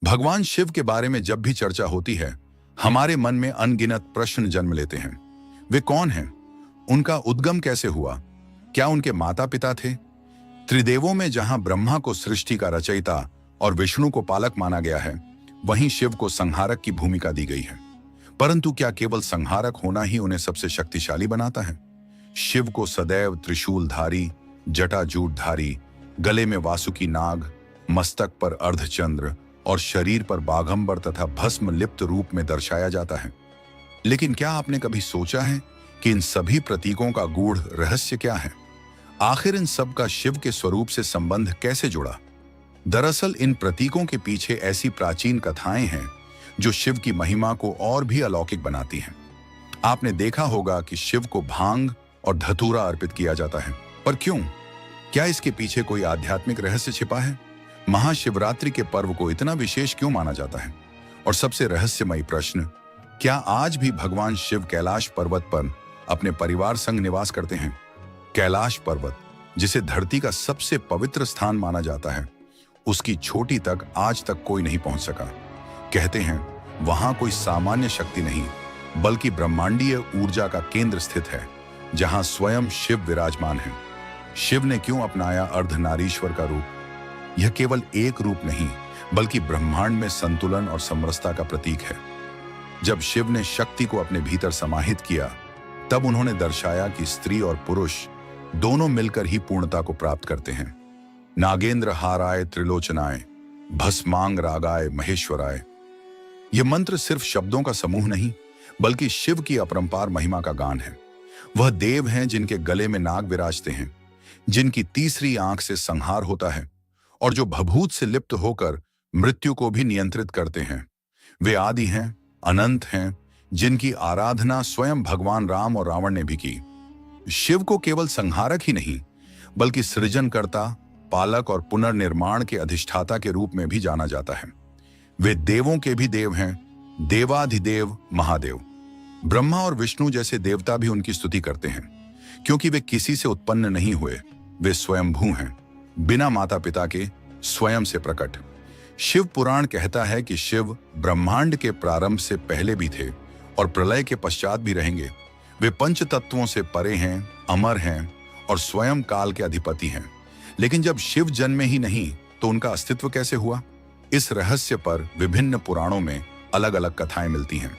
भगवान शिव के बारे में जब भी चर्चा होती है, हमारे मन में अनगिनत प्रश्न जन्म लेते हैं। वे कौन हैं? उनका उद्गम कैसे हुआ? क्या उनके माता पिता थे? त्रिदेवों में जहां ब्रह्मा को सृष्टि का रचयिता और विष्णु को पालक माना गया है, वहीं शिव को संहारक की भूमिका दी गई है। परंतु क्या केवल संहारक होना ही उन्हें सबसे शक्तिशाली बनाता है? शिव को सदैव त्रिशूलधारी, जटाजूटधारी, गले में वासुकी नाग, मस्तक पर अर्धचंद्र और शरीर पर बाघंबर तथा भस्म लिप्त रूप में दर्शाया जाता है। लेकिन क्या आपने कभी सोचा है कि इन सभी प्रतीकों का गूढ़ रहस्य क्या है? आखिर इन सब का शिव के स्वरूप से संबंध कैसे जुड़ा? दरअसल इन प्रतीकों के पीछे ऐसी प्राचीन कथाएं हैं जो शिव की महिमा को और भी अलौकिक बनाती हैं। आपने देखा होगा कि शिव को भांग और धतूरा अर्पित किया जाता है, पर क्यों? क्या इसके पीछे कोई आध्यात्मिक रहस्य छिपा है? महाशिवरात्रि के पर्व को इतना विशेष क्यों माना जाता है? और सबसे रहस्यमयी प्रश्न, क्या आज भी भगवान शिव कैलाश पर्वत पर अपने परिवार संग निवास करते हैं? कैलाश पर्वत, जिसे धरती का सबसे पवित्र स्थान माना जाता है, उसकी चोटी तक आज तक कोई नहीं पहुंच सका। कहते हैं वहां कोई सामान्य शक्ति नहीं, बल्कि ब्रह्मांडीय ऊर्जा का केंद्र स्थित है, जहां स्वयं शिव विराजमान है। शिव ने क्यों अपनाया अर्धनारीश्वर का रूप? यह केवल एक रूप नहीं, बल्कि ब्रह्मांड में संतुलन और समरसता का प्रतीक है। जब शिव ने शक्ति को अपने भीतर समाहित किया, तब उन्होंने दर्शाया कि स्त्री और पुरुष दोनों मिलकर ही पूर्णता को प्राप्त करते हैं। नागेंद्र हाराय त्रिलोचनाय, भस्मांग रागाय महेश्वराय। यह मंत्र सिर्फ शब्दों का समूह नहीं, बल्कि शिव की अपरंपार महिमा का गान है। वह देव हैं जिनके गले में नाग विराजते हैं, जिनकी तीसरी आंख से संहार होता है और जो भभूत से लिप्त होकर मृत्यु को भी नियंत्रित करते हैं। वे आदि हैं, अनंत हैं, जिनकी आराधना स्वयं भगवान राम और रावण ने भी की। शिव को केवल संहारक ही नहीं, बल्कि सृजनकर्ता, पालक और पुनर्निर्माण के अधिष्ठाता के रूप में भी जाना जाता है। वे देवों के भी देव हैं, देवाधिदेव महादेव। ब्रह्मा और विष्णु जैसे देवता भी उनकी स्तुति करते हैं, क्योंकि वे किसी से उत्पन्न नहीं हुए, वे स्वयंभू हैं, बिना माता पिता के, स्वयं से प्रकट। शिव पुराण कहता है कि शिव ब्रह्मांड के प्रारंभ से पहले भी थे और प्रलय के पश्चात भी रहेंगे। वे पंच तत्वों से परे हैं, अमर हैं और स्वयं काल के अधिपति हैं। लेकिन जब शिव जन्मे ही नहीं, तो उनका अस्तित्व कैसे हुआ? इस रहस्य पर विभिन्न पुराणों में अलग अलग कथाएं मिलती हैं।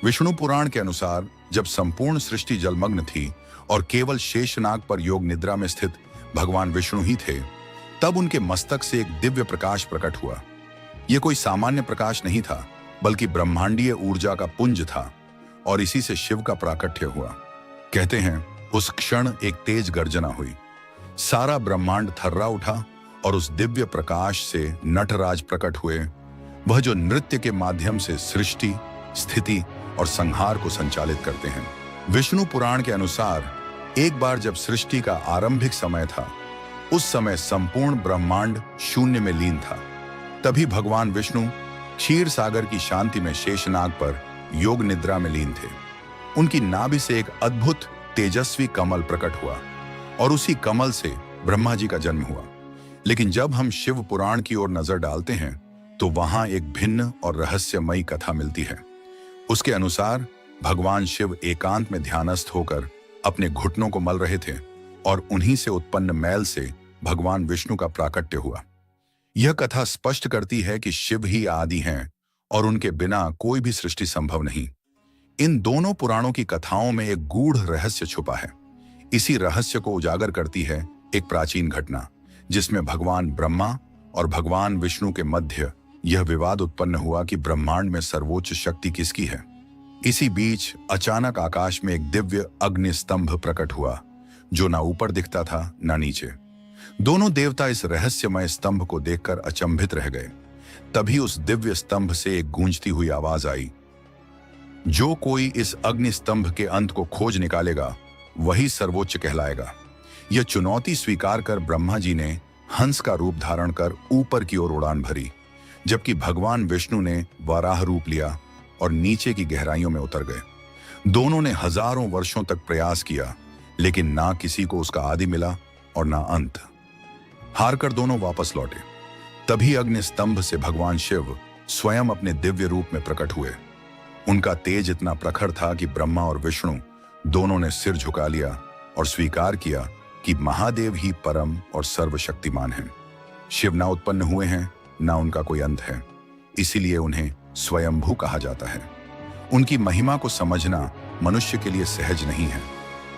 विष्णु पुराण के अनुसार जब संपूर्ण सृष्टि जलमग्न थी और केवल शेषनाग पर योग निद्रा में स्थित भगवान विष्णु ही थे, तब उनके मस्तक से एक दिव्य प्रकाश प्रकट हुआ। यह कोई सामान्य प्रकाश नहीं था, बल्कि ब्रह्मांडीय ऊर्जा का पुंज था और इसी से शिव का प्राकट्य हुआ। कहते हैं उस क्षण एक तेज गर्जना हुई, सारा ब्रह्मांड थर्रा उठा और उस दिव्य प्रकाश से नटराज प्रकट हुए, वह जो नृत्य के माध्यम से सृष्टि, स्थिति और संहार को संचालित करते हैं। विष्णु पुराण के अनुसार एक बार जब सृष्टि का आरंभिक समय था, उस समय संपूर्ण ब्रह्मांड शून्य में लीन था। तभी भगवान विष्णु क्षीर सागर की शांति में शेषनाग पर योग निद्रा में लीन थे। उनकी नाभि से एक अद्भुत तेजस्वी कमल प्रकट हुआ और उसी कमल से ब्रह्मा जी का जन्म हुआ। लेकिन जब हम शिव पुराण की ओर नजर डालते हैं, तो वहां एक भिन्न और रहस्यमयी कथा मिलती है। उसके अनुसार भगवान शिव एकांत में ध्यानस्थ होकर अपने घुटनों को मल रहे थे और उन्हीं से उत्पन्न मैल से भगवान विष्णु का प्राकट्य हुआ। यह कथा स्पष्ट करती है कि शिव ही आदि हैं और उनके बिना कोई भी सृष्टि संभव नहीं। इन दोनों पुराणों की कथाओं में एक गूढ़ रहस्य छुपा है। इसी रहस्य को उजागर करती है एक प्राचीन घटना, जिसमें भगवान ब्रह्मा और भगवान विष्णु के मध्य यह विवाद उत्पन्न हुआ कि ब्रह्मांड में सर्वोच्च शक्ति किसकी है। इसी बीच अचानक आकाश में एक दिव्य अग्नि स्तंभ प्रकट हुआ, जो ना ऊपर दिखता था ना नीचे। दोनों देवता इस रहस्यमय स्तंभ को देखकर अचंभित रह गए। तभी उस दिव्य स्तंभ से एक गूंजती हुई आवाज आई, जो कोई इस अग्नि स्तंभ के अंत को खोज निकालेगा, वही सर्वोच्च कहलाएगा। यह चुनौती स्वीकार कर ब्रह्मा जी ने हंस का रूप धारण कर ऊपर की ओर उड़ान भरी, जबकि भगवान विष्णु ने वराह रूप लिया और नीचे की गहराइयों में उतर गए। दोनों ने हजारों वर्षों तक प्रयास किया, लेकिन ना किसी को उसका आदि मिला और ना अंत। हारकर दोनों वापस लौटे। तभी अग्नि स्तंभ से भगवान शिव स्वयं अपने दिव्य रूप में प्रकट हुए। उनका तेज इतना प्रखर था कि ब्रह्मा और विष्णु दोनों ने सिर झुका लिया और स्वीकार किया कि महादेव ही परम और सर्वशक्तिमान हैं। शिव ना उत्पन्न हुए हैं, ना उनका कोई अंत है, इसीलिए उन्हें स्वयंभू कहा जाता है। उनकी महिमा को समझना मनुष्य के लिए सहज नहीं है।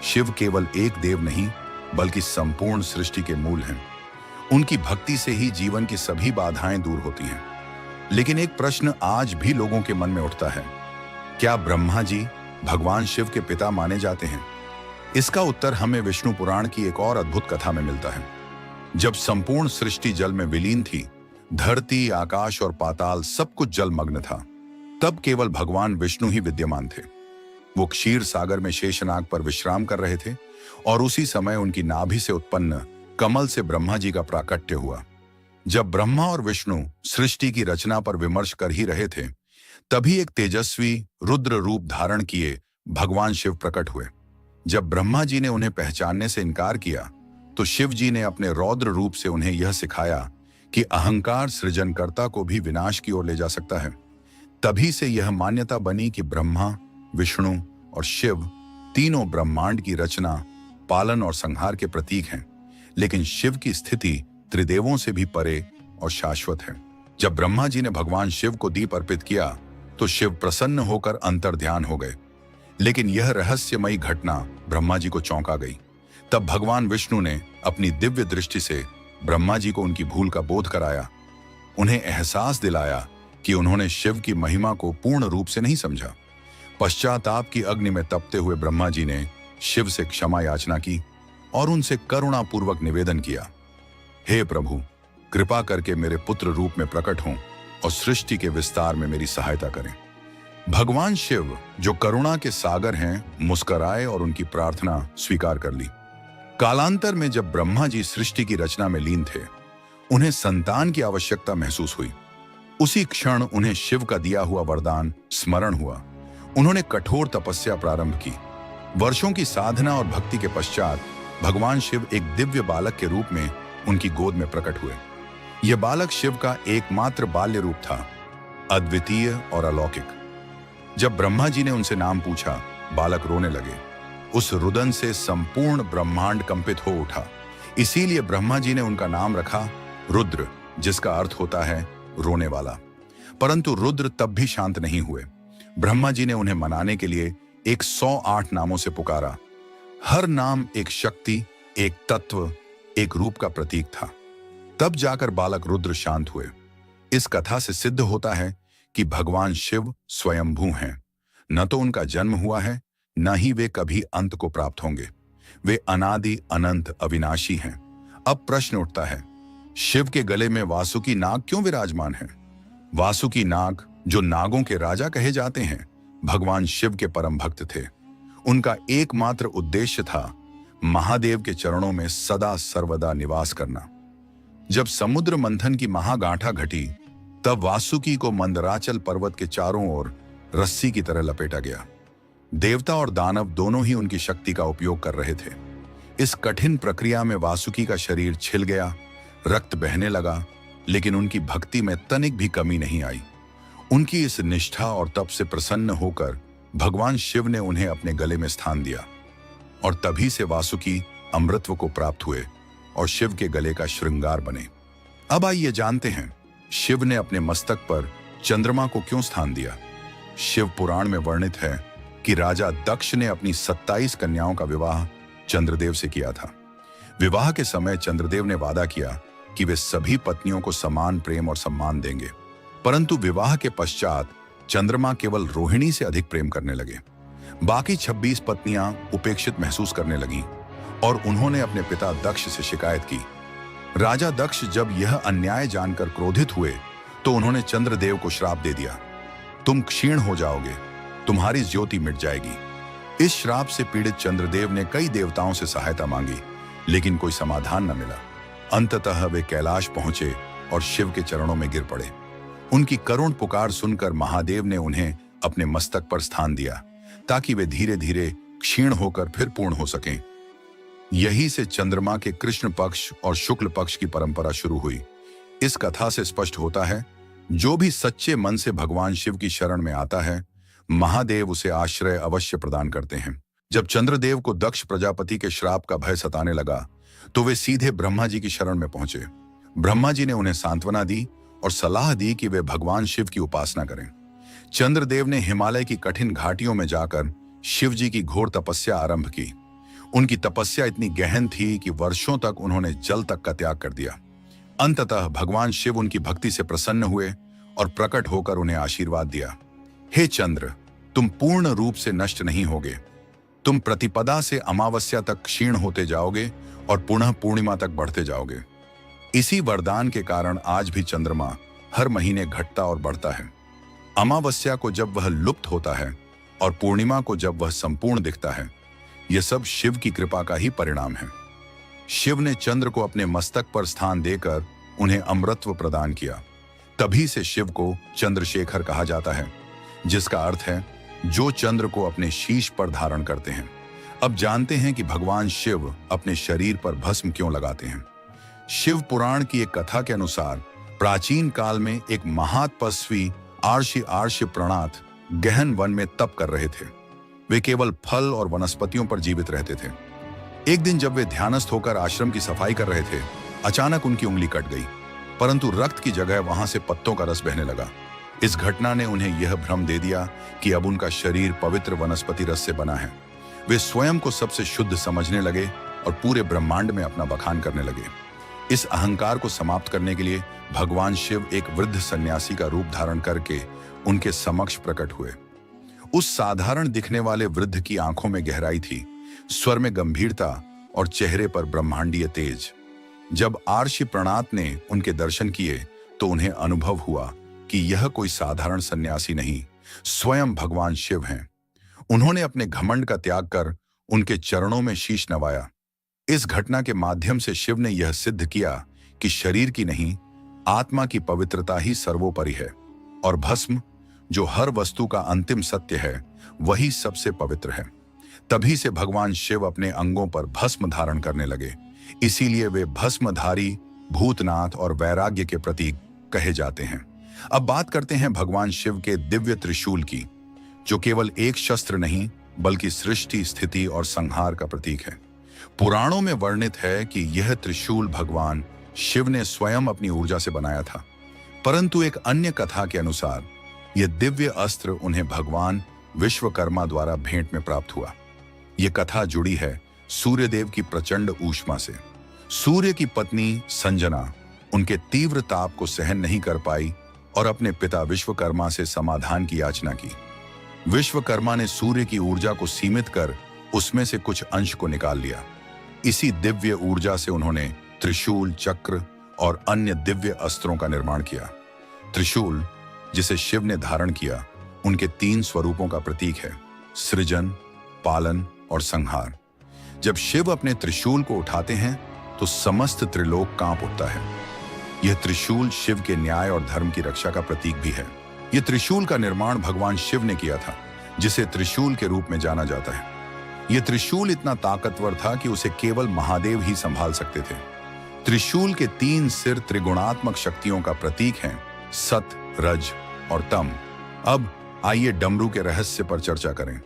शिव केवल एक देव नहीं, बल्कि संपूर्ण सृष्टि के मूल हैं। उनकी भक्ति से ही जीवन की सभी बाधाएं दूर होती हैं। लेकिन एक प्रश्न आज भी लोगों के मन में उठता है, क्या ब्रह्मा जी भगवान शिव के पिता माने जाते हैं? इसका उत्तर हमें विष्णु पुराण की एक और अद्भुत कथा में मिलता है। जब संपूर्ण सृष्टि जल में विलीन थी, धरती, आकाश और पाताल सब कुछ जलमग्न था, तब केवल भगवान विष्णु ही विद्यमान थे। वो क्षीर सागर में शेषनाग पर विश्राम कर रहे थे और उसी समय उनकी नाभि से उत्पन्न कमल से ब्रह्मा जी का प्राकट्य हुआ। जब ब्रह्मा और विष्णु सृष्टि की रचना पर विमर्श कर ही रहे थे, तभी एक तेजस्वी रुद्र रूप धारण किए भगवान शिव प्रकट हुए। जब ब्रह्मा जी ने उन्हें पहचानने से इनकार किया, तो शिव जी ने अपने रौद्र रूप से उन्हें यह सिखाया कि अहंकार सृजनकर्ता को भी विनाश की ओर ले जा सकता है। तभी से यह मान्यता बनी कि ब्रह्मा, विष्णु और शिव तीनों ब्रह्मांड की रचना, पालन और संहार के प्रतीक हैं, लेकिन शिव की स्थिति त्रिदेवों से भी परे और शाश्वत है। जब ब्रह्मा जी ने भगवान शिव को दीप अर्पित किया, तो शिव प्रसन्न होकर अंतर्ध्यान हो गए। लेकिन यह रहस्यमयी घटना ब्रह्मा जी को चौंका गई। तब भगवान विष्णु ने अपनी दिव्य दृष्टि से ब्रह्मा जी को उनकी भूल का बोध कराया, उन्हें एहसास दिलाया कि उन्होंने शिव की महिमा को पूर्ण रूप से नहीं समझा। पश्चाताप की अग्नि में तपते हुए ब्रह्मा जी ने शिव से क्षमा याचना की और उनसे करुणापूर्वक निवेदन किया, हे प्रभु, कृपा करके मेरे पुत्र रूप में प्रकट हों और सृष्टि के विस्तार में मेरी सहायता करें। भगवान शिव, जो करुणा के सागर हैं, मुस्कुराए और उनकी प्रार्थना स्वीकार कर ली। कालांतर में जब ब्रह्मा जी सृष्टि की रचना में लीन थे, उन्हें संतान की आवश्यकता महसूस हुई। उसी क्षण उन्हें शिव का दिया हुआ वरदान स्मरण हुआ। उन्होंने कठोर तपस्या प्रारंभ की। वर्षों की साधना और भक्ति के पश्चात भगवान शिव एक दिव्य बालक के रूप में उनकी गोद में प्रकट हुए। यह बालक शिव का एकमात्र बाल्य रूप था, अद्वितीय और अलौकिक। जब ब्रह्मा जी ने उनसे नाम पूछा, बालक रोने लगे। उस रुदन से संपूर्ण ब्रह्मांड कंपित हो उठा। इसीलिए ब्रह्मा जी ने उनका नाम रखा रुद्र, जिसका अर्थ होता है रोने वाला। परंतु रुद्र तब भी शांत नहीं हुए। ब्रह्मा जी ने उन्हें मनाने के लिए 108 नामों से पुकारा। हर नाम एक शक्ति, एक तत्व, एक रूप का प्रतीक था। तब जाकर बालक रुद्र शांत हुए। इस कथा से सिद्ध होता है कि भगवान शिव स्वयंभू हैं। न तो उनका जन्म हुआ है, न ही वे कभी अंत को प्राप्त होंगे। वे अनादि, अनंत, अविनाशी हैं। अब प्रश्न उठता है, शिव के गले में वासुकी नाग क्यों विराजमान है? वासुकी नाग, जो नागों के राजा कहे जाते हैं, भगवान शिव के परम भक्त थे। उनका एकमात्र उद्देश्य था महादेव के चरणों में सदा सर्वदा निवास करना। जब समुद्र मंथन की महागांठा घटी, तब वासुकी को मंदराचल पर्वत के चारों ओर रस्सी की तरह लपेटा गया। देवता और दानव दोनों ही उनकी शक्ति का उपयोग कर रहे थे। इस कठिन प्रक्रिया में वासुकी का शरीर छिल गया, रक्त बहने लगा, लेकिन उनकी भक्ति में तनिक भी कमी नहीं आई। उनकी इस निष्ठा और तप से प्रसन्न होकर भगवान शिव ने उन्हें अपने गले में स्थान दिया और तभी से वासुकी अमृतत्व को प्राप्त हुए और शिव के गले का श्रृंगार बने। अब आइए जानते हैं, शिव ने अपने मस्तक पर चंद्रमा को क्यों स्थान दिया। शिव पुराण में वर्णित है कि राजा दक्ष ने अपनी 27 कन्याओं का विवाह चंद्रदेव से किया था। विवाह के समय चंद्रदेव ने वादा किया कि वे सभी पत्नियों को समान प्रेम और सम्मान देंगे, परंतु विवाह के पश्चात चंद्रमा केवल रोहिणी से अधिक प्रेम करने लगे। बाकी 26 पत्नियां उपेक्षित महसूस करने लगीं और उन्होंने अपने पिता दक्ष से शिकायत की। राजा दक्ष जब यह अन्याय जानकर क्रोधित हुए, तो उन्होंने चंद्रदेव को श्राप दे दिया, तुम क्षीण हो जाओगे, तुम्हारी ज्योति मिट जाएगी। इस श्राप से पीड़ित चंद्रदेव ने कई देवताओं से सहायता मांगी, लेकिन कोई समाधान न मिला। अंततः वे कैलाश पहुंचे और शिव के चरणों में गिर पड़े। उनकी करुण पुकार सुनकर महादेव ने उन्हें अपने मस्तक पर स्थान दिया, ताकि वे धीरे धीरे क्षीण होकर फिर पूर्ण हो सकें। यही से चंद्रमा के कृष्ण पक्ष और शुक्ल पक्ष की परंपरा शुरू हुई। इस कथा से स्पष्ट होता है, जो भी सच्चे मन से भगवान शिव की शरण में आता है, महादेव उसे आश्रय अवश्य प्रदान करते हैं। जब चंद्रदेव को दक्ष प्रजापति के श्राप का भय सताने लगा, तो वे सीधे ब्रह्मा जी की शरण में पहुंचे। ब्रह्मा जी ने उन्हें सांत्वना दी और सलाह दी कि वे भगवान शिव की उपासना करें। चंद्रदेव ने हिमालय की कठिन घाटियों में जाकर शिव जी की घोर तपस्या आरंभ की। उनकी तपस्या इतनी गहन थी कि वर्षों तक उन्होंने जल तक का त्याग कर दिया। अंततः भगवान शिव उनकी भक्ति से प्रसन्न हुए और प्रकट होकर उन्हें आशीर्वाद दिया। हे चंद्र, तुम पूर्ण रूप से नष्ट नहीं होगे। तुम प्रतिपदा से अमावस्या तक क्षीण होते जाओगे और पुनः पूर्णिमा तक बढ़ते जाओगे। इसी वरदान के कारण आज भी चंद्रमा हर महीने घटता और बढ़ता है। अमावस्या को जब वह लुप्त होता है और पूर्णिमा को जब वह संपूर्ण दिखता है, यह सब शिव की कृपा का ही परिणाम है। शिव ने चंद्र को अपने मस्तक पर स्थान देकर उन्हें अमृतत्व प्रदान किया। तभी से शिव को चंद्रशेखर कहा जाता है, जिसका अर्थ है जो चंद्र को अपने शीश पर धारण करते हैं। अब जानते हैं कि भगवान शिव अपने शरीर पर भस्म क्यों लगाते हैं। शिव पुराण की एक कथा के अनुसार प्राचीन काल में एक महातपस्वी आर्षि प्रणात गहन वन में तप कर रहे थे। वे केवल फल और वनस्पतियों पर जीवित रहते थे। एक दिन जब वे ध्यानस्थ होकर आश्रम की सफाई कर रहे थे, अचानक उनकी उंगली कट गई, परंतु रक्त की जगह वहां से पत्तों का रस बहने लगा। इस घटना ने उन्हें यह भ्रम दे दिया कि अब उनका शरीर पवित्र वनस्पति रस से बना है। वे स्वयं को सबसे शुद्ध समझने लगे और पूरे ब्रह्मांड में अपना बखान करने लगे। इस अहंकार को समाप्त करने के लिए भगवान शिव एक वृद्ध सन्यासी का रूप धारण करके उनके समक्ष प्रकट हुए। उस साधारण दिखने वाले वृद्ध की आंखों में गहराई थी, स्वर में गंभीरता और चेहरे पर ब्रह्मांडीय तेज। जब आर्षि प्रणात ने उनके दर्शन किए तो उन्हें अनुभव हुआ कि यह कोई साधारण सन्यासी नहीं, स्वयं भगवान शिव हैं। उन्होंने अपने घमंड का त्याग कर उनके चरणों में शीश नवाया। इस घटना के माध्यम से शिव ने यह सिद्ध किया कि शरीर की नहीं, आत्मा की पवित्रता ही सर्वोपरि है और भस्म, जो हर वस्तु का अंतिम सत्य है, वही सबसे पवित्र है। तभी से भगवान शिव अपने अंगों पर भस्म धारण करने लगे। इसीलिए वे भस्मधारी, भूतनाथ और वैराग्य के प्रतीक कहे जाते हैं। अब बात करते हैं भगवान शिव के दिव्य त्रिशूल की, जो केवल एक शस्त्र नहीं बल्कि सृष्टि, स्थिति और संहार का प्रतीक है। पुराणों में वर्णित है कि यह त्रिशूल भगवान शिव ने स्वयं अपनी ऊर्जा से बनाया था, परंतु एक अन्य कथा के अनुसार यह दिव्य अस्त्र उन्हें भगवान विश्वकर्मा द्वारा भेंट में प्राप्त हुआ। यह कथा जुड़ी है सूर्यदेव की प्रचंड ऊष्मा से। सूर्य की पत्नी संजना उनके तीव्र ताप को सहन नहीं कर पाई और अपने पिता विश्वकर्मा से समाधान की याचना की। विश्वकर्मा ने सूर्य की ऊर्जा को सीमित कर उसमें से कुछ अंश को निकाल लिया। इसी दिव्य ऊर्जा से उन्होंने त्रिशूल, चक्र और अन्य दिव्य अस्त्रों का निर्माण किया। त्रिशूल, जिसे शिव ने धारण किया, उनके 3 स्वरूपों का प्रतीक है: सृजन, पालन और संहार। जब शिव अपने त्रिशूल को उठाते हैं तो समस्त त्रिलोक कांप उठता है। यह त्रिशूल शिव के न्याय और धर्म की रक्षा का प्रतीक भी है। यह त्रिशूल का निर्माण भगवान शिव ने किया था, जिसे त्रिशूल के रूप में जाना जाता है। यह त्रिशूल इतना ताकतवर था कि उसे केवल महादेव ही संभाल सकते थे। त्रिशूल के 3 सिर त्रिगुणात्मक शक्तियों का प्रतीक हैं: सत, रज और तम। अब आइए डमरू के रहस्य पर चर्चा करें।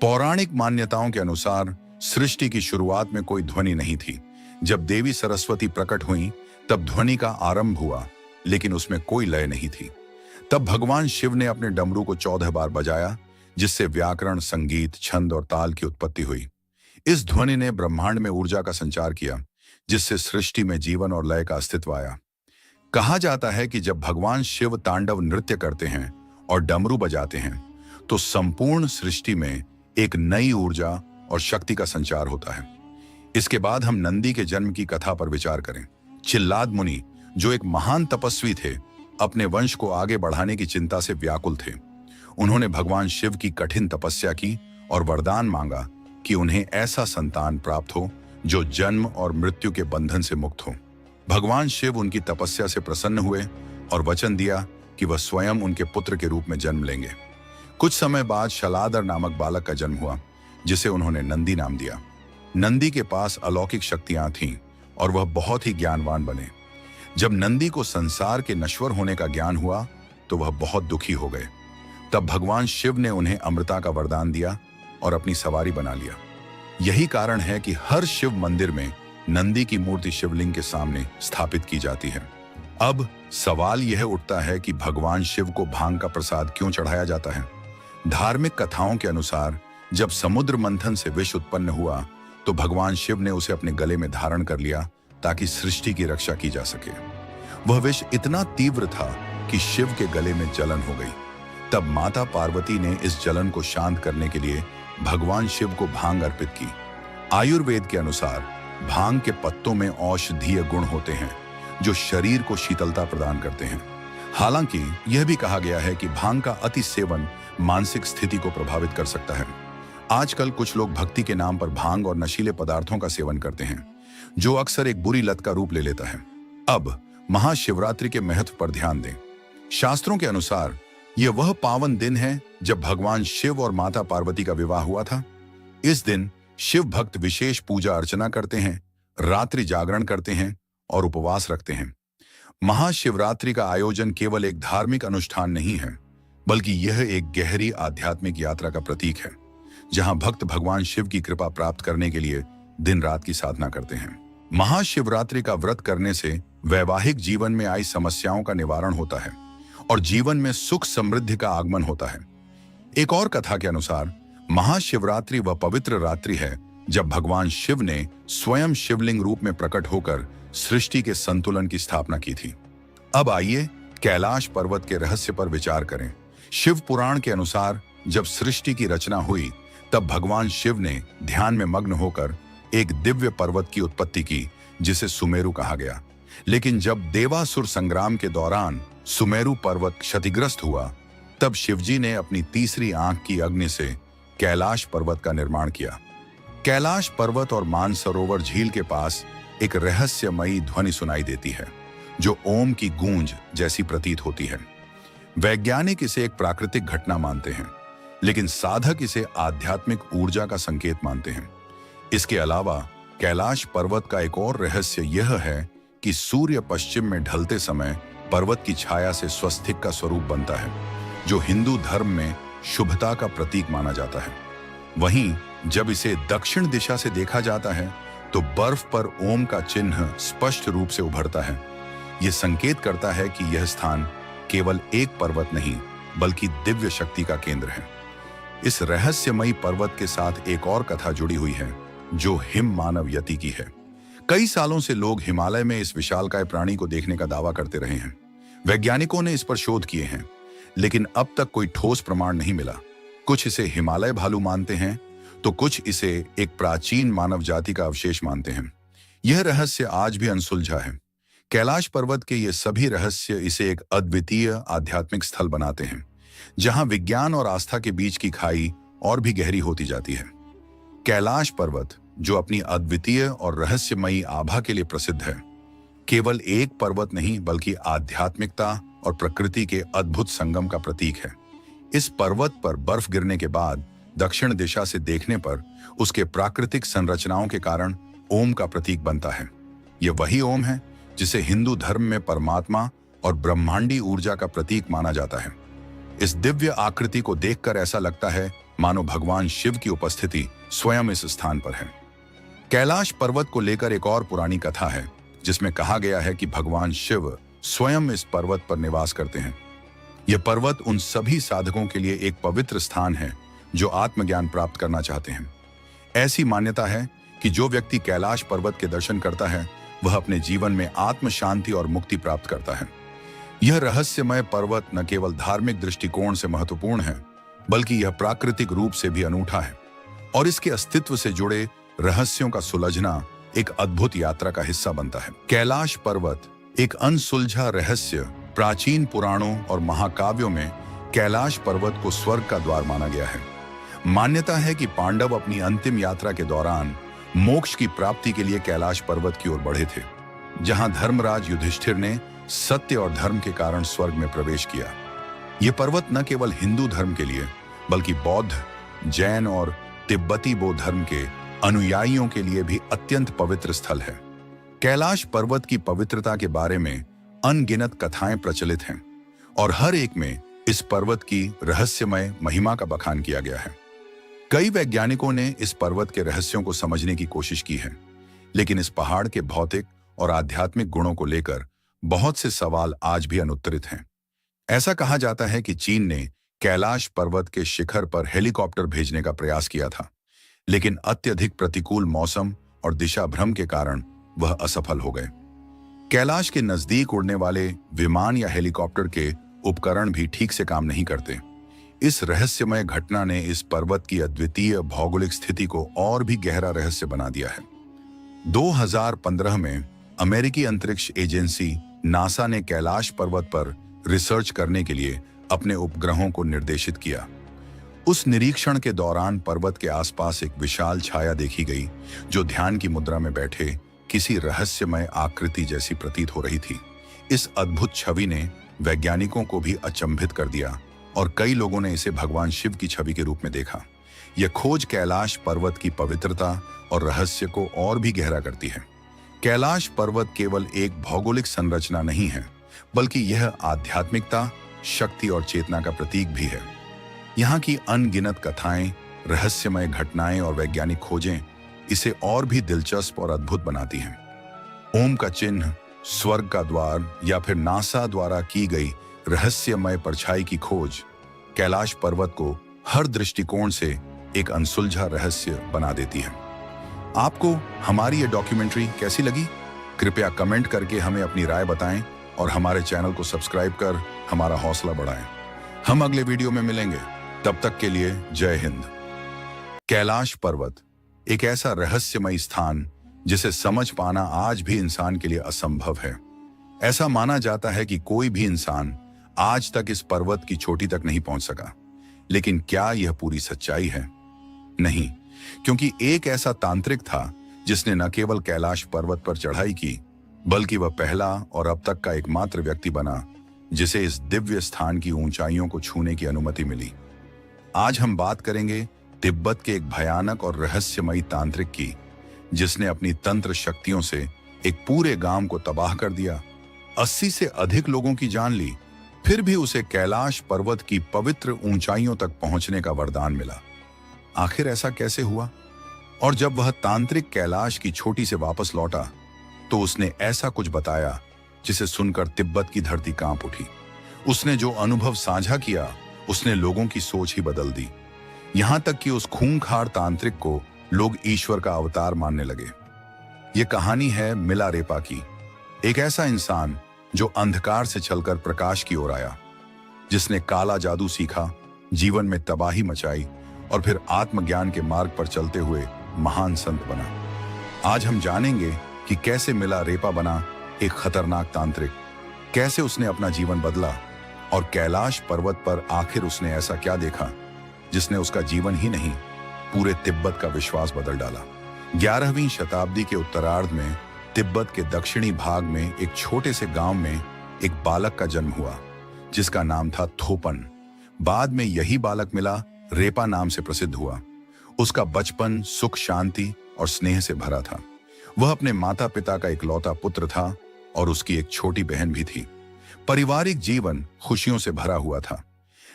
पौराणिक मान्यताओं के अनुसार सृष्टि की शुरुआत में कोई ध्वनि नहीं थी। जब देवी सरस्वती प्रकट हुई तब ध्वनि का आरंभ हुआ, लेकिन उसमें कोई लय नहीं थी। तब भगवान शिव ने अपने डमरू को 14 बार बजाया, जिससे व्याकरण, संगीत, छंद और ताल की उत्पत्ति हुई। इस ध्वनि ने ब्रह्मांड में ऊर्जा का संचार किया, जिससे सृष्टि में जीवन और लय का अस्तित्व आया। कहा जाता है कि जब भगवान शिव तांडव नृत्य करते हैं और डमरू बजाते हैं, तो संपूर्ण सृष्टि में एक नई ऊर्जा और शक्ति का संचार होता है। इसके बाद हम नंदी के जन्म की कथा पर विचार करें। चिल्लाद मुनि, जो एक महान तपस्वी थे, अपने वंश को आगे बढ़ाने की चिंता से व्याकुल थे। उन्होंने भगवान शिव की कठिन तपस्या की और वरदान मांगा कि उन्हें ऐसा संतान प्राप्त हो जो जन्म और मृत्यु के बंधन से मुक्त हो। भगवान शिव उनकी तपस्या से प्रसन्न हुए और वचन दिया कि वह स्वयं उनके पुत्र के रूप में जन्म लेंगे। कुछ समय बाद शलादर नामक बालक का जन्म हुआ, जिसे उन्होंने नंदी नाम दिया। नंदी के पास अलौकिक शक्तियां थीं और वह बहुत ही ज्ञानवान बने। जब नंदी को संसार के नश्वर होने का ज्ञान हुआ, तो वह बहुत दुखी हो गए। तब भगवान शिव ने उन्हें अमृता का वरदान दिया और अपनी सवारी बना लिया। यही कारण है कि हर शिव मंदिर में नंदी की मूर्ति शिवलिंग के सामने स्थापित की जाती है। अब सवाल यह उठता है कि भगवान शिव को भांग का प्रसाद क्यों चढ़ाया जाता है। धार्मिक कथाओं के अनुसार जब समुद्र मंथन से विष उत्पन्न हुआ तो भगवान शिव ने उसे अपने गले में धारण कर लिया ताकि सृष्टि की रक्षा की जा सके। वह विष इतना तीव्र था कि शिव के गले में जलन हो गई। तब माता पार्वती ने इस जलन को शांत करने के लिए भगवान शिव को भांग अर्पित की। आयुर्वेद के अनुसार भांग के पत्तों में औषधीय गुण होते हैं जो शरीर को शीतलता प्रदान करते हैं। हालांकि यह भी कहा गया है कि भांग का अति सेवन मानसिक स्थिति को प्रभावित कर सकता है। आजकल कुछ लोग भक्ति के नाम पर भांग और नशीले पदार्थों का सेवन करते हैं, जो अक्सर एक बुरी लत का रूप ले लेता है। अब महाशिवरात्रि के महत्व पर ध्यान दें। शास्त्रों के अनुसार यह वह पावन दिन है जब भगवान शिव और माता पार्वती का विवाह हुआ था। इस दिन शिव भक्त विशेष पूजा अर्चना करते हैं, रात्रि जागरण करते हैं और उपवास रखते हैं। महाशिवरात्रि का आयोजन केवल एक धार्मिक अनुष्ठान नहीं है, बल्कि यह एक गहरी आध्यात्मिक यात्रा का प्रतीक है, जहां भक्त भगवान शिव की कृपा प्राप्त करने के लिए दिन रात की साधना करते हैं। महाशिवरात्रि का व्रत करने से वैवाहिक जीवन में आई समस्याओं का निवारण होता है और जीवन में सुख समृद्धि का आगमन होता है। एक और कथा के अनुसार महाशिवरात्रि वह पवित्र रात्रि है जब भगवान शिव ने स्वयं शिवलिंग रूप में प्रकट होकर सृष्टि के संतुलन की स्थापना की थी। अब आइए कैलाश पर्वत के रहस्य पर विचार करें। शिव पुराण के अनुसार जब सृष्टि की रचना हुई तब भगवान शिव ने ध्यान में मग्न होकर एक दिव्य पर्वत की उत्पत्ति की जिसे सुमेरु कहा गया। लेकिन जब देवासुर संग्राम के दौरान सुमेरु पर्वत क्षतिग्रस्त हुआ तब शिवजी ने अपनी तीसरी आंख की अग्नि से कैलाश पर्वत का निर्माण किया। कैलाश पर्वत और मानसरोवर झील के पास एक रहस्यमयी ध्वनि सुनाई देती है जो ओम की गूंज जैसी प्रतीत होती है। वैज्ञानिक इसे एक प्राकृतिक घटना मानते हैं, लेकिन साधक इसे आध्यात्मिक ऊर्जा का संकेत मानते हैं। इसके अलावा कैलाश पर्वत का एक और रहस्य यह है कि सूर्य पश्चिम में ढलते समय पर्वत की छाया से स्वस्तिक का स्वरूप बनता है, जो हिंदू धर्म में शुभता का प्रतीक माना जाता है। वहीं जब इसे दक्षिण दिशा से देखा जाता है तो बर्फ पर ओम का चिन्ह स्पष्ट रूप से उभरता है। यह संकेत करता है कि यह स्थान केवल एक पर्वत नहीं बल्कि दिव्य शक्ति का केंद्र है। इस रहस्यमयी पर्वत के साथ एक और कथा जुड़ी हुई है जो हिम मानव यति की है। कई सालों से लोग हिमालय में इस विशालकाय प्राणी को देखने का दावा करते रहे हैं। वैज्ञानिकों ने इस पर शोध किए हैं, लेकिन अब तक कोई ठोस प्रमाण नहीं मिला। कुछ इसे हिमालय भालू मानते हैं तो कुछ इसे एक प्राचीन मानव जाति का अवशेष मानते हैं। यह रहस्य आज भी अनसुलझा है। कैलाश पर्वत के ये सभी रहस्य इसे एक अद्वितीय आध्यात्मिक स्थल बनाते हैं, जहां विज्ञान और आस्था के बीच की खाई और भी गहरी होती जाती है। कैलाश पर्वत, जो अपनी अद्वितीय और रहस्यमयी आभा के लिए प्रसिद्ध है, केवल एक पर्वत नहीं बल्कि आध्यात्मिकता और प्रकृति के अद्भुत संगम का प्रतीक है। इस पर्वत पर बर्फ गिरने के बाद दक्षिण दिशा से देखने पर उसके प्राकृतिक संरचनाओं के कारण ओम का प्रतीक बनता है। यह वही ओम है जिसे हिंदू धर्म में परमात्मा और ब्रह्मांडी ऊर्जा का प्रतीक माना जाता है। इस दिव्य आकृति को देखकर ऐसा लगता है मानो भगवान शिव की उपस्थिति स्वयं इस स्थान पर है। कैलाश पर्वत को लेकर एक और पुरानी कथा है जिसमें कहा गया है कि भगवान शिव स्वयं इस पर्वत पर निवास करते हैं। यह पर्वत उन सभी साधकों के लिए एक पवित्र स्थान है जो आत्मज्ञान प्राप्त करना चाहते हैं। ऐसी मान्यता है कि जो व्यक्ति कैलाश पर्वत के दर्शन करता है वह अपने जीवन में आत्म शांति और मुक्ति प्राप्त करता है। यह रहस्यमय पर्वत न केवल धार्मिक दृष्टिकोण से महत्वपूर्ण है, बल्कि यह प्राकृतिक रूप से भी अनूठा है और इसके अस्तित्व से जुड़े रहस्यों का सुलझना एक अद्भुत यात्रा का हिस्सा बनता है। कैलाश पर्वत एक अनसुलझा रहस्य। प्राचीन पुराणों और महाकाव्यों में कैलाश पर्वत को स्वर्ग का द्वार माना गया है। मान्यता है कि पांडव अपनी अंतिम यात्रा के दौरान मोक्ष की प्राप्ति के लिए कैलाश पर्वत की ओर बढ़े थे, जहां धर्मराज युधिष्ठिर ने सत्य और धर्म के कारण स्वर्ग में प्रवेश किया। यह पर्वत न केवल हिंदू धर्म के लिए बल्कि बौद्ध, जैन और तिब्बती बौद्ध धर्म के अनुयायियों के लिए भी अत्यंत पवित्र स्थल है। कैलाश पर्वत की पवित्रता के बारे में अनगिनत कथाएं प्रचलित हैं। और हर एक में इस पर्वत की रहस्यमय महिमा का बखान किया गया है। कई वैज्ञानिकों ने इस पर्वत के रहस्यों को समझने की कोशिश की है, लेकिन इस पहाड़ के भौतिक और आध्यात्मिक गुणों को लेकर बहुत से सवाल आज भी अनुत्तरित हैं। ऐसा कहा जाता है कि चीन ने कैलाश पर्वत के शिखर पर हेलीकॉप्टर भेजने का प्रयास किया था, लेकिन अत्यधिक प्रतिकूल मौसम और दिशा भ्रम के कारण वह असफल हो गए। कैलाश के नजदीक उड़ने वाले विमान या हेलीकॉप्टर के उपकरण भी ठीक से काम नहीं करते। इस रहस्यमय घटना ने इस पर्वत की अद्वितीय भौगोलिक स्थिति को और भी गहरा रहस्य बना दिया है। 2015 में अमेरिकी अंतरिक्ष एजेंसी नासा ने कैलाश पर्वत पर रिसर्च करने के लिए अपने उपग्रहों को निर्देशित किया। उस निरीक्षण के दौरान पर्वत के आसपास एक विशाल छाया देखी गई, जो ध्यान की मुद्रा में बैठे किसी रहस्यमय आकृति जैसी प्रतीत हो रही थी। इस अद्भुत छवि ने वैज्ञानिकों को भी अचंभित कर दिया और कई लोगों ने इसे भगवान शिव की छवि के रूप में देखा। यह खोज कैलाश पर्वत की पवित्रता और रहस्य को और भी गहरा करती है। कैलाश पर्वत केवल एक भौगोलिक संरचना नहीं है, बल्कि यह आध्यात्मिकता, शक्ति और चेतना का प्रतीक भी है। यहाँ की अनगिनत कथाएं, रहस्यमय घटनाएं और वैज्ञानिक खोजें इसे और भी दिलचस्प और अद्भुत बनाती हैं। ओम का चिन्ह, स्वर्ग का द्वार या फिर नासा द्वारा की गई रहस्यमय परछाई की खोज कैलाश पर्वत को हर दृष्टिकोण से एक अनसुलझा रहस्य बना देती है। आपको हमारी ये डॉक्यूमेंट्री कैसी लगी? कृपया कमेंट करके हमें अपनी राय बताएं और हमारे चैनल को सब्सक्राइब कर हमारा हौसला बढ़ाएं। हम अगले वीडियो में मिलेंगे, तब तक के लिए जय हिंद। कैलाश पर्वत एक ऐसा रहस्यमय स्थान जिसे समझ पाना आज भी इंसान के लिए असंभव है। ऐसा माना जाता है कि कोई भी इंसान आज तक इस पर्वत की चोटी तक नहीं पहुंच सका, लेकिन क्या यह पूरी सच्चाई है? नहीं, क्योंकि एक ऐसा तांत्रिक था जिसने न केवल कैलाश पर्वत पर चढ़ाई की, बल्कि वह पहला और अब तक का एकमात्र व्यक्ति बना जिसे इस दिव्य स्थान की ऊंचाइयों को छूने की अनुमति मिली। आज हम बात करेंगे तिब्बत के एक भयानक और रहस्यमयी तांत्रिक की, जिसने अपनी तंत्र शक्तियों से एक पूरे गांव को तबाह कर दिया, 80 से अधिक लोगों की जान ली, फिर भी उसे कैलाश पर्वत की पवित्र ऊंचाइयों तक पहुंचने का वरदान मिला। आखिर ऐसा कैसे हुआ? और जब वह तांत्रिक कैलाश की चोटी से वापस लौटा, तो उसने ऐसा कुछ बताया जिसे सुनकर तिब्बत की धरती कांप उठी। उसने जो अनुभव साझा किया, उसने लोगों की सोच ही बदल दी। यहां तक कि उस खूंखार तांत्रिक को लोग ईश्वर का अवतार मानने लगे। ये कहानी है मिलारेपा की, एक ऐसा इंसान जो अंधकार से चलकर प्रकाश की ओर आया, जिसने काला जादू सीखा, जीवन में तबाही मचाई और फिर आत्मज्ञान के मार्ग पर चलते हुए महान संत बना। आज हम जानेंगे कि कैसे मिलारेपा बना एक खतरनाक तांत्रिक, कैसे उसने अपना जीवन बदला और कैलाश पर्वत पर आखिर उसने ऐसा क्या देखा जिसने उसका जीवन ही नहीं, पूरे तिब्बत का विश्वास बदल डाला। 11वीं शताब्दी के उत्तरार्ध में तिब्बत के दक्षिणी भाग में एक छोटे से गांव में एक बालक का जन्म हुआ, जिसका नाम था थोपन। बाद में यही बालक मिला रेपा नाम से प्रसिद्ध हुआ। उसका बचपन सुख, शांति और स्नेह से भरा था। वह अपने माता पिता का इकलौता पुत्र था और उसकी एक छोटी बहन भी थी। पारिवारिक जीवन खुशियों से भरा हुआ था,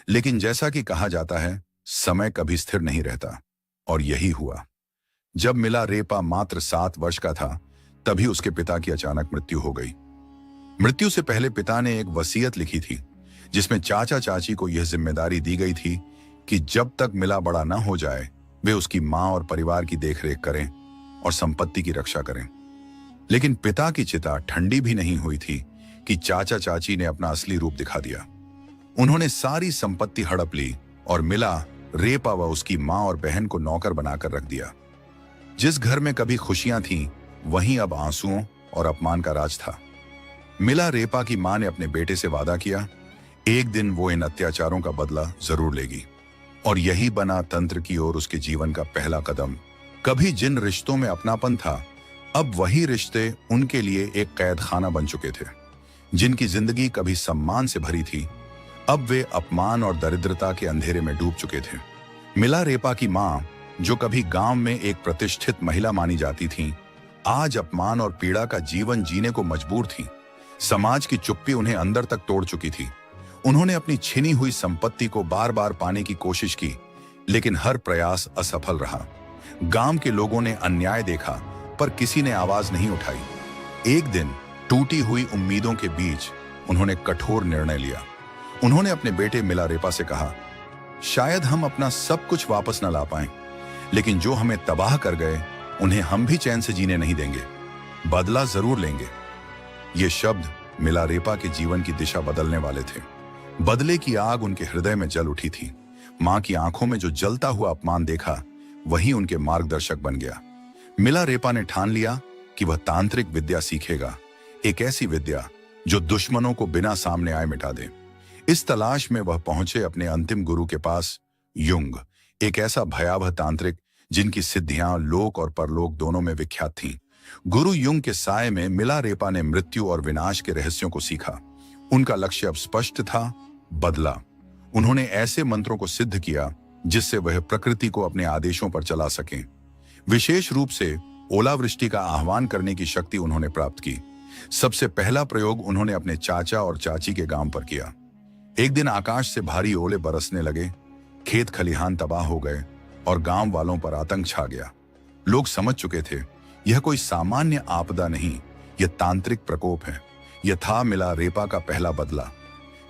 लेकिन जैसा कि कहा जाता है, समय कभी स्थिर नहीं रहता, और यही हुआ। जब मिलारेपा मात्र 7 वर्ष का था, तभी उसके पिता की अचानक मृत्यु हो गई। मृत्यु से पहले पिता ने एक वसीयत लिखी थी, जिसमें चाचा चाची को यह जिम्मेदारी दी गई थी कि जब तक मिला बड़ा न हो जाए, वे उसकी मां और परिवार की देखरेख करें और संपत्ति की रक्षा करें। लेकिन पिता की चिता ठंडी भी नहीं हुई थी कि चाचा चाची ने अपना असली रूप दिखा दिया। उन्होंने सारी संपत्ति हड़प ली और मिला रेपा व उसकी मां और बहन को नौकर बनाकर रख दिया। जिस घर में कभी खुशियां थीं, वहीं अब आंसुओं और अपमान का राज था। मिलारेपा की मां ने अपने बेटे से वादा किया, एक दिन वो इन अत्याचारों का बदला जरूर लेगी। और यही बना तंत्र की ओर उसके जीवन का पहला कदम। कभी जिन रिश्तों में अपनापन था, अब वही रिश्ते उनके लिए एक कैद खाना बन चुके थे। जिनकी जिंदगी कभी सम्मान से भरी थी, अब वे अपमान और दरिद्रता के अंधेरे में डूब चुके थे। मिलारेपा की मां, जो कभी गांव में एक प्रतिष्ठित महिला मानी जाती थीं, आज अपमान और पीड़ा का जीवन जीने को मजबूर थीं। समाज की चुप्पी उन्हें अंदर तक तोड़ चुकी थी। उन्होंने अपनी छिनी हुई संपत्ति को बार बार पाने की कोशिश की, लेकिन हर प्रयास असफल रहा। गांव के लोगों ने अन्याय देखा, पर किसी ने आवाज नहीं उठाई। एक दिन टूटी हुई उम्मीदों के बीच उन्होंने कठोर निर्णय लिया। उन्होंने अपने बेटे मिलारेपा से कहा, शायद हम अपना सब कुछ वापस न ला पाएं, लेकिन जो हमें तबाह कर गए उन्हें हम भी चैन से जीने नहीं देंगे। बदला जरूर लेंगे। ये शब्द मिलारेपा के जीवन की दिशा बदलने वाले थे। बदले की आग उनके हृदय में जल उठी थी। मां की आंखों में जो जलता हुआ अपमान देखा, वही उनके मार्गदर्शक बन गया। मिलारेपा ने ठान लिया कि वह तांत्रिक विद्या सीखेगा, एक ऐसी विद्या जो दुश्मनों को बिना सामने आए मिटा दे। इस तलाश में वह पहुंचे अपने अंतिम गुरु के पास, युंग, एक ऐसा भयावह तांत्रिक जिनकी सिद्धियां लोक और परलोक दोनों में विख्यात थीं। गुरु युंग के साय में मिलारेपा ने मृत्यु और विनाश के रहस्यों को सीखा। उनका लक्ष्य अब स्पष्ट था, बदला। उन्होंने ऐसे मंत्रों को सिद्ध किया जिससे वह प्रकृति को अपने आदेशों पर चला सकें। विशेष रूप से ओलावृष्टि का आह्वान करने की शक्ति उन्होंने प्राप्त की। सबसे पहला प्रयोग उन्होंने अपने चाचा और चाची के गांव पर किया। एक दिन आकाश से भारी ओले बरसने लगे, खेत खलिहान तबाह हो गए और गांव वालों पर आतंक छा गया। लोग समझ चुके थे, यह कोई सामान्य आपदा नहीं, यह तांत्रिक प्रकोप है। यह था मिलारेपा का पहला बदला।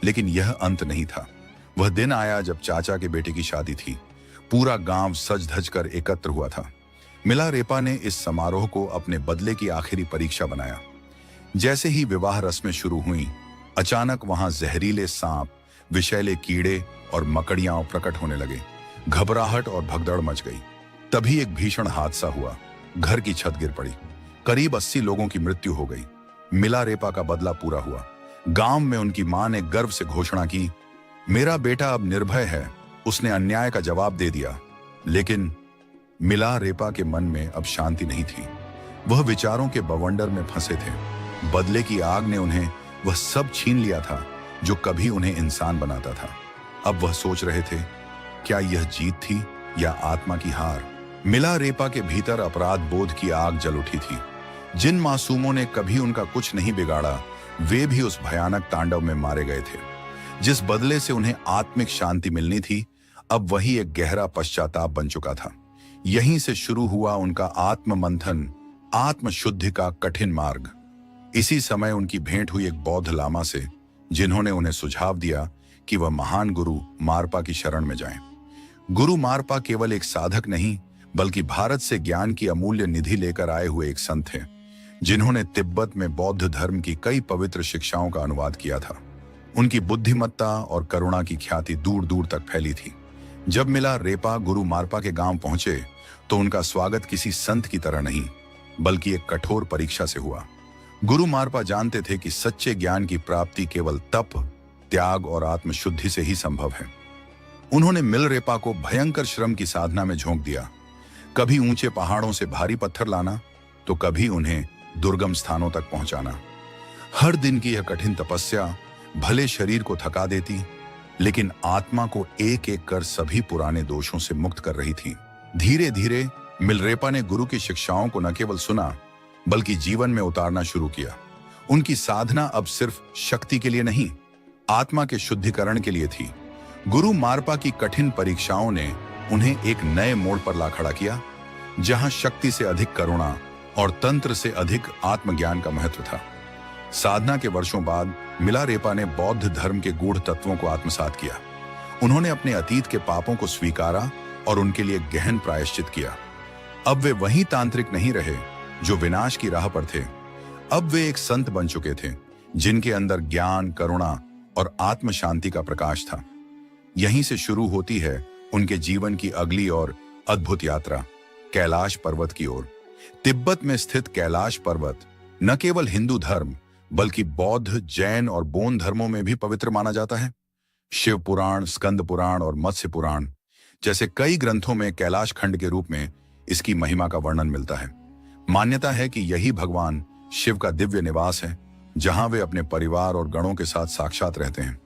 लेकिन यह अंत नहीं था। वह दिन आया जब चाचा के बेटे की शादी थी। पूरा गांव सज धज कर एकत्र हुआ था। मिलारेपा ने इस समारोह को अपने बदले की आखिरी परीक्षा बनाया। जैसे ही विवाह रस्में शुरू हुई, अचानक वहां जहरीले सांप, विषैले कीड़े और मकड़ियां प्रकट होने लगे। घबराहट और भगदड़ मच गई। तभी एक भीषण हादसा हुआ। घर की छत गिर पड़ी। करीब 80 लोगों की मृत्यु हो गई। मिलारेपा का बदला पूरा हुआ। गांव में उनकी मां ने गर्व से घोषणा की, मेरा बेटा अब निर्भय है, उसने अन्याय का जवाब दे दिया। लेकिन मिलारेपा के मन में अब शांति नहीं थी। वह विचारों के बवंडर में फंसे थे। बदले की आग ने उन्हें वह सब छीन लिया था जो कभी उन्हें इंसान बनाता था। अब वह सोच रहे थे, क्या यह जीत थी या आत्मा की हार? मिलारेपा के भीतर अपराध बोध की आग जल उठी थी। जिन मासूमों ने कभी उनका कुछ नहीं बिगाड़ा, वे भी उस भयानक तांडव में मारे गए थे। जिस बदले से उन्हें आत्मिक शांति मिलनी थी, अब वही एक गहरा पश्चाताप बन चुका था। यहीं से शुरू हुआ उनका आत्म मंथन, आत्मशुद्धि का कठिन मार्ग। इसी समय उनकी भेंट हुई एक बौद्ध लामा से, जिन्होंने उन्हें सुझाव दिया कि वह महान गुरु मारपा की शरण में जाएं। गुरु मारपा केवल एक साधक नहीं, बल्कि भारत से ज्ञान की अमूल्य निधि लेकर आए हुए एक संत थे, जिन्होंने तिब्बत में बौद्ध धर्म की कई पवित्र शिक्षाओं का अनुवाद किया था। उनकी बुद्धिमत्ता और करुणा की ख्याति दूर दूर तक फैली थी। जब मिलारेपा गुरु मारपा के गांव पहुंचे, तो उनका स्वागत किसी संत की तरह नहीं, बल्कि एक कठोर परीक्षा से हुआ। गुरु मारपा जानते थे कि सच्चे ज्ञान की प्राप्ति केवल तप, त्याग और आत्मशुद्धि से ही संभव है। उन्होंने मिलारेपा को भयंकर श्रम की साधना में झोंक दिया। कभी ऊंचे पहाड़ों से भारी पत्थर लाना, तो कभी उन्हें दुर्गम स्थानों तक पहुंचाना। हर दिन की यह कठिन तपस्या भले शरीर को थका देती, लेकिन आत्मा को एक एक कर सभी पुराने दोषों से मुक्त कर रही थी। धीरे धीरे मिलारेपा ने गुरु की शिक्षाओं को न केवल सुना, बल्कि जीवन में उतारना शुरू किया। उनकी साधना अब सिर्फ शक्ति के लिए नहीं, आत्मा के शुद्धिकरण के लिए थी। गुरु मारपा की कठिन परीक्षाओं ने उन्हें एक नए मोड़ पर ला खड़ा किया, जहां शक्ति से अधिक करुणा और तंत्र से अधिक आत्मज्ञान का महत्व था। साधना के वर्षों बाद मिलारेपा ने बौद्ध धर्म के गूढ़ तत्वों को आत्मसात किया। उन्होंने अपने अतीत के पापों को स्वीकारा और उनके लिए गहन प्रायश्चित किया। अब वे वही तांत्रिक नहीं रहे जो विनाश की राह पर थे। अब वे एक संत बन चुके थे, जिनके अंदर ज्ञान, करुणा और आत्म शांति का प्रकाश था। यहीं से शुरू होती है उनके जीवन की अगली और अद्भुत यात्रा, कैलाश पर्वत की ओर। तिब्बत में स्थित कैलाश पर्वत न केवल हिंदू धर्म, बल्कि बौद्ध, जैन और बोन धर्मों में भी पवित्र माना जाता है। शिव पुराण, स्कंद पुराण और मत्स्य पुराण जैसे कई ग्रंथों में कैलाश खंड के रूप में इसकी महिमा का वर्णन मिलता है। मान्यता है कि यही भगवान शिव का दिव्य निवास है, जहां वे अपने परिवार और गणों के साथ साक्षात रहते हैं।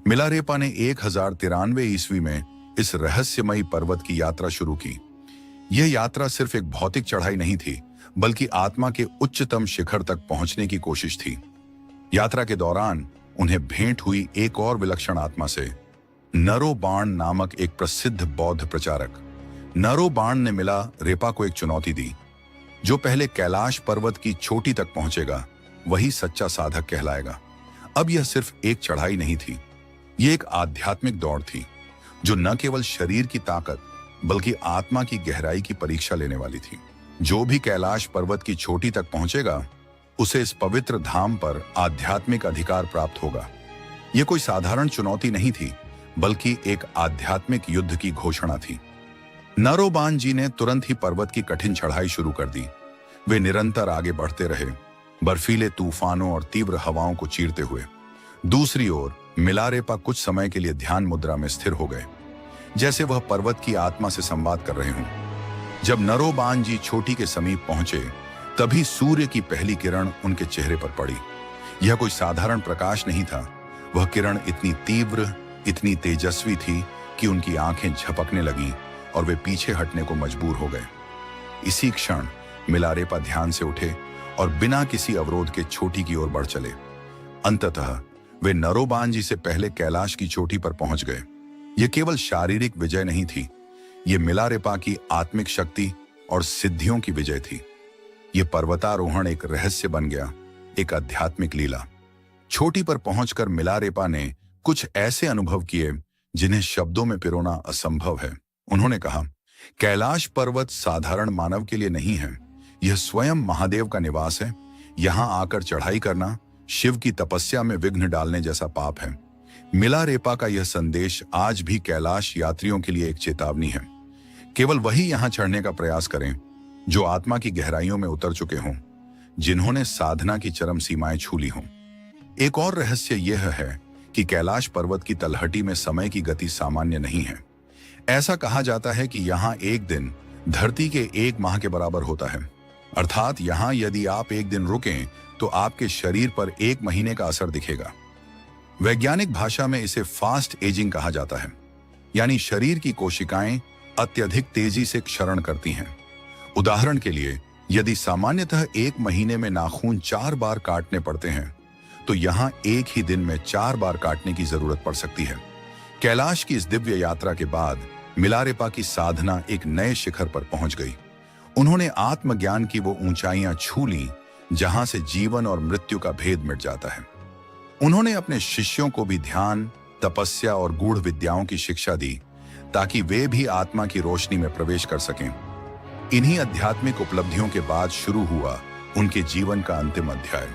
मिलारेपा ने 1093 ईस्वी में इस रहस्यमयी पर्वत की यात्रा शुरू की। यह यात्रा सिर्फ एक भौतिक चढ़ाई नहीं थी, बल्कि आत्मा के उच्चतम शिखर तक पहुंचने की कोशिश थी। यात्रा के दौरान उन्हें भेंट हुई एक और विलक्षण आत्मा से, नरोबाण नामक एक प्रसिद्ध बौद्ध प्रचारक। नरोबाण ने मिलारेपा को एक चुनौती दी। जो पहले कैलाश पर्वत की चोटी तक पहुंचेगा वही सच्चा साधक कहलाएगा। अब यह सिर्फ एक चढ़ाई नहीं थी, यह एक आध्यात्मिक दौड़ थी जो न केवल शरीर की ताकत बल्कि आत्मा की गहराई की परीक्षा लेने वाली थी। जो भी कैलाश पर्वत की चोटी तक पहुंचेगा उसे इस पवित्र धाम पर आध्यात्मिक अधिकार प्राप्त होगा। यह कोई साधारण चुनौती नहीं थी, बल्कि एक आध्यात्मिक युद्ध की घोषणा थी। नरोबाण जी ने तुरंत ही पर्वत की कठिन चढ़ाई शुरू कर दी। वे निरंतर आगे बढ़ते रहे, बर्फीले तूफानों और तीव्र हवाओं को चीरते हुए। दूसरी ओर मिलारेपा कुछ समय के लिए ध्यान मुद्रा में स्थिर हो गए, जैसे वह पर्वत की आत्मा से संवाद कर रहे हों। जब नरोबाण जी चोटी के समीप पहुंचे, तभी सूर्य की पहली किरण उनके चेहरे पर पड़ी। यह कोई साधारण प्रकाश नहीं था। वह किरण इतनी तीव्र, इतनी तेजस्वी थी कि उनकी आंखें झपकने लगीं और वे पीछे हटने को मजबूर हो गए। इसी क्षण मिलारेपा ध्यान से उठे और बिना किसी अवरोध के चोटी की ओर बढ़ चले। अंततः वे नरोबाण जी से पहले कैलाश की चोटी पर पहुंच गए। यह केवल शारीरिक विजय नहीं थी, यह मिलारेपा की आत्मिक शक्ति और सिद्धियों की विजय थी। यह पर्वतारोहण एक रहस्य बन गया, एक आध्यात्मिक लीला। चोटी पर पहुंचकर मिलारेपा ने कुछ ऐसे अनुभव किए जिन्हें शब्दों में पिरोना असंभव है। उन्होंने कहा, कैलाश पर्वत साधारण मानव के लिए नहीं है, यह स्वयं महादेव का निवास है। यहां आकर चढ़ाई करना शिव की तपस्या में विघ्न डालने जैसा पाप है। मिलारेपा का यह संदेश आज भी कैलाश यात्रियों के लिए एक चेतावनी है। केवल वही यहां चढ़ने का प्रयास करें जो आत्मा की गहराइयों में उतर चुके हों, जिन्होंने साधना की चरम सीमाएं छू ली हों। एक और रहस्य यह है कि कैलाश पर्वत की तलहटी में समय की गति सामान्य नहीं है। ऐसा कहा जाता है कि यहाँ एक दिन धरती के एक माह के बराबर होता है। अर्थात यहाँ यदि आप एक दिन रुकें तो आपके शरीर पर एक महीने का असर दिखेगा। वैज्ञानिक भाषा में इसे फास्ट एजिंग कहा जाता है, यानी शरीर की कोशिकाएं अत्यधिक तेजी से क्षरण करती हैं। उदाहरण के लिए, यदि सामान्यतः एक महीने में नाखून 4 बार काटने पड़ते हैं, तो यहाँ एक ही दिन में 4 बार काटने की जरूरत पड़ सकती है। कैलाश की इस दिव्य यात्रा के बाद मिलारेपा की साधना एक नए शिखर पर पहुंच गई। उन्होंने आत्मज्ञान की वो ऊंचाइयां छू ली जहां से जीवन और मृत्यु का भेद मिट जाता है। उन्होंने अपने शिष्यों को भी ध्यान, तपस्या और गूढ़ विद्याओं की शिक्षा दी ताकि वे भी आत्मा की रोशनी में प्रवेश कर सकें। इन्हीं आध्यात्मिक उपलब्धियों के बाद शुरू हुआ उनके जीवन का अंतिम अध्याय।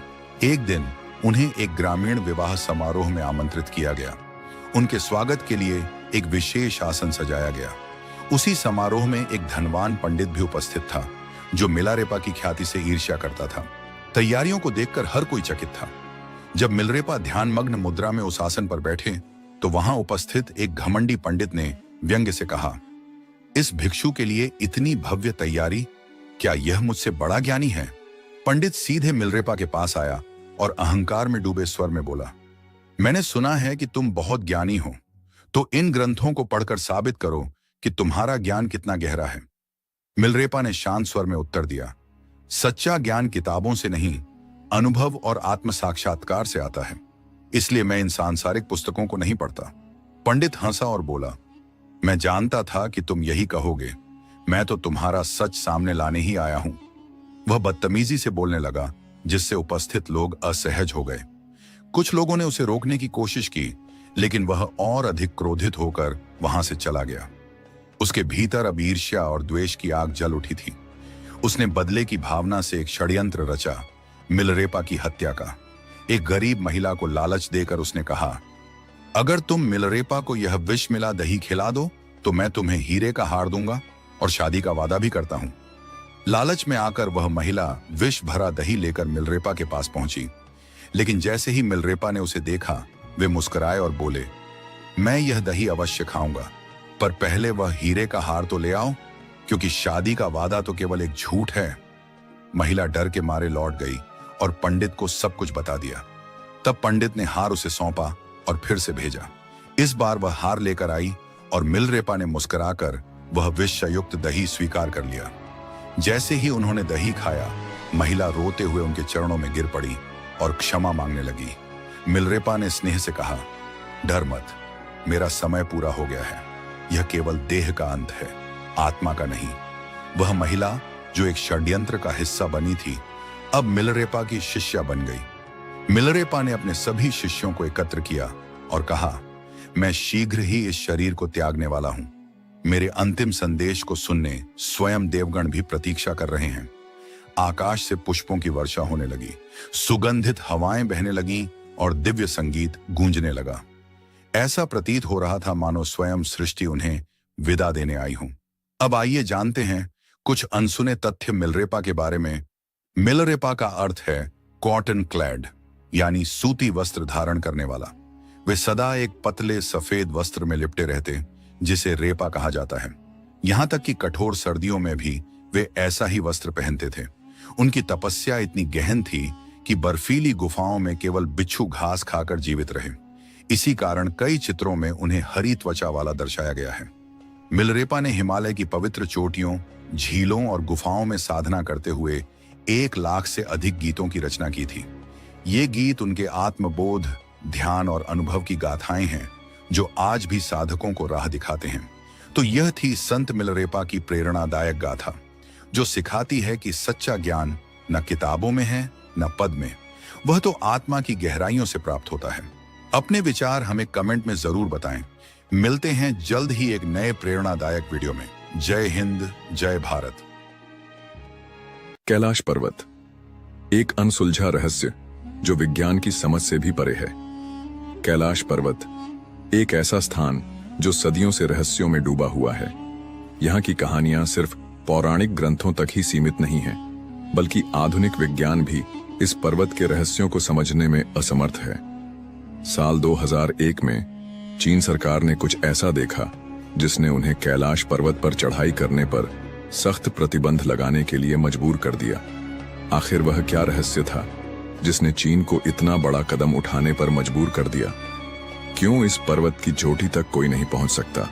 एक दिन उन्हें एक ग्रामीण विवाह समारोह में आमंत्रित किया गया। उनके स्वागत के लिए एक विशेष आसन सजाया गया। उसी समारोह में एक धनवान पंडित भी उपस्थित था जो मिलारेपा की ख्याति से ईर्ष्या करता था। तैयारियों को देखकर हर कोई चकित था। जब मिलारेपा ध्यानमग्न मुद्रा में उस आसन पर बैठे तो वहां उपस्थित एक घमंडी पंडित ने व्यंग्य से कहा, इस भिक्षु के लिए इतनी भव्य तैयारी, क्या यह मुझसे बड़ा ज्ञानी है? पंडित सीधे मिलारेपा के पास आया और अहंकार में डूबे स्वर में बोला, मैंने सुना है कि तुम बहुत ज्ञानी हो, तो इन ग्रंथों को पढ़कर साबित करो कि तुम्हारा ज्ञान कितना गहरा है। मिलारेपा ने शांत स्वर में उत्तर दिया, सच्चा ज्ञान किताबों से नहीं, अनुभव और आत्म साक्षात्कार से आता है, इसलिए मैं इन सांसारिक पुस्तकों को नहीं पढ़ता। पंडित हंसा और बोला, मैं जानता था कि तुम यही कहोगे, मैं तो तुम्हारा सच सामने लाने ही आया हूं। वह बदतमीजी से बोलने लगा, जिससे उपस्थित लोग असहज हो गए। कुछ लोगों ने उसे रोकने की कोशिश की, लेकिन वह और अधिक क्रोधित होकर वहां से चला गया। उसके भीतर अब ईर्ष्या और द्वेष की आग जल उठी थी। उसने बदले की भावना से एक षड्यंत्र रचा, मिलारेपा की हत्या का। एक गरीब महिला को लालच देकर उसने कहा, अगर तुम मिलारेपा को यह विष मिला दही खिला दो तो मैं तुम्हें हीरे का हार दूंगा और शादी का वादा भी करता हूं। लालच में आकर वह महिला विष भरा दही लेकर मिलारेपा के पास पहुंची, लेकिन जैसे ही मिलारेपा ने उसे देखा, वे मुस्कुराए और बोले, मैं यह दही अवश्य खाऊंगा, पर पहले वह हीरे का हार तो ले आओ, क्योंकि शादी का वादा तो केवल एक झूठ है। महिला डर के मारे लौट गई और पंडित को सब कुछ बता दिया। तब पंडित ने हार उसे सौंपा और फिर से भेजा। इस बार वह हार लेकर आई और मिलारेपा ने मुस्कुराकर वह विषयुक्त दही स्वीकार कर लिया। जैसे ही उन्होंने दही खाया, महिला रोते हुए उनके चरणों में गिर पड़ी और क्षमा मांगने लगी। मिलरेपा ने स्नेह से कहा, डर मत, मेरा समय पूरा हो गया है। यह केवल देह का अंत है, आत्मा का नहीं। वह महिला जो एक षड्यंत्र का हिस्सा बनी थी, अब मिलरेपा की शिष्या बन गई। मिलरेपा ने अपने सभी शिष्यों को एकत्र किया और कहा, मैं शीघ्र ही इस शरीर को त्यागने वाला हूं। मेरे अंतिम संदेश को सुनने स्वयं देवगण भी प्रतीक्षा कर रहे हैं। आकाश से पुष्पों की वर्षा होने लगी, सुगंधित हवाएं बहने लगीं और दिव्य संगीत गूंजने लगा। ऐसा प्रतीत हो रहा था मानो स्वयं सृष्टि उन्हें विदा देने आई हूं। अब आइए जानते हैं कुछ अनसुने तथ्य मिलरेपा के बारे में। मिलरेपा का अर्थ है कॉटन क्लैड, यानी सूती वस्त्र धारण करने वाला। वे सदा एक पतले सफेद वस्त्र में लिपटे रहते, जिसे रेपा कहा जाता है। यहां तक कि कठोर सर्दियों में भी वे ऐसा ही वस्त्र पहनते थे। उनकी तपस्या इतनी गहन थी कि बर्फीली गुफाओं में केवल बिच्छू घास खाकर जीवित रहे। इसी कारण कई चित्रों में उन्हें हरी त्वचा वाला दर्शाया गया है। मिलरेपा ने हिमालय की पवित्र चोटियों, झीलों और गुफाओं में साधना करते हुए 1 लाख से अधिक गीतों की रचना की थी। ये गीत उनके आत्मबोध, ध्यान और अनुभव की गाथाएं हैं, जो आज भी साधकों को राह दिखाते हैं। तो यह थी संत मिलरेपा की प्रेरणादायक गाथा, जो सिखाती है कि सच्चा ज्ञान न किताबों में है न पद में, वह तो आत्मा की गहराइयों से प्राप्त होता है। अपने विचार हमें कमेंट में जरूर बताएं। मिलते हैं जल्द ही एक नए प्रेरणादायक वीडियो में। जय हिंद, जय भारत। कैलाश पर्वत, एक अनसुलझा रहस्य जो विज्ञान की समझ से भी परे है। कैलाश पर्वत एक ऐसा स्थान जो सदियों से रहस्यों में डूबा हुआ है। यहाँ की कहानियां सिर्फ पौराणिक ग्रंथों तक ही सीमित नहीं हैं, बल्कि आधुनिक विज्ञान भी इस पर्वत के रहस्यों को समझने में असमर्थ है। साल 2001 में चीन सरकार ने कुछ ऐसा देखा जिसने उन्हें कैलाश पर्वत पर चढ़ाई करने पर सख्त प्रतिबंध लगाने के लिए मजबूर कर दिया। आखिर वह क्या रहस्य था जिसने चीन को इतना बड़ा कदम उठाने पर मजबूर कर दिया? क्यों इस पर्वत की चोटी तक कोई नहीं पहुंच सकता?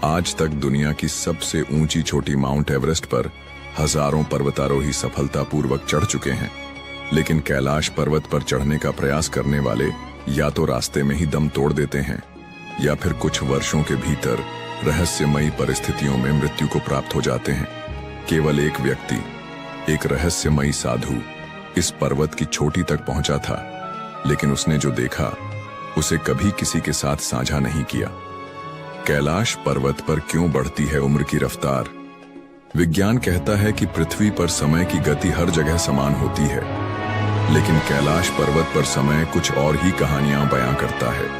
आज तक दुनिया की सबसे ऊंची चोटी माउंट एवरेस्ट पर हजारों पर्वतारोही सफलतापूर्वक चढ़ चुके हैं, लेकिन कैलाश पर्वत पर चढ़ने का प्रयास करने वाले या तो रास्ते में ही दम तोड़ देते हैं या फिर कुछ वर्षों के भीतर रहस्यमयी परिस्थितियों में मृत्यु को प्राप्त हो जाते हैं। केवल एक व्यक्ति, एक रहस्यमयी साधु इस पर्वत की चोटी तक पहुंचा था, लेकिन उसने जो देखा उसे कभी किसी के साथ साझा नहीं किया। कैलाश पर्वत पर क्यों बढ़ती है उम्र की रफ्तार? विज्ञान कहता है कि पृथ्वी पर समय की गति हर जगह समान होती है, लेकिन कैलाश पर्वत पर समय कुछ और ही कहानियां बयां करता है।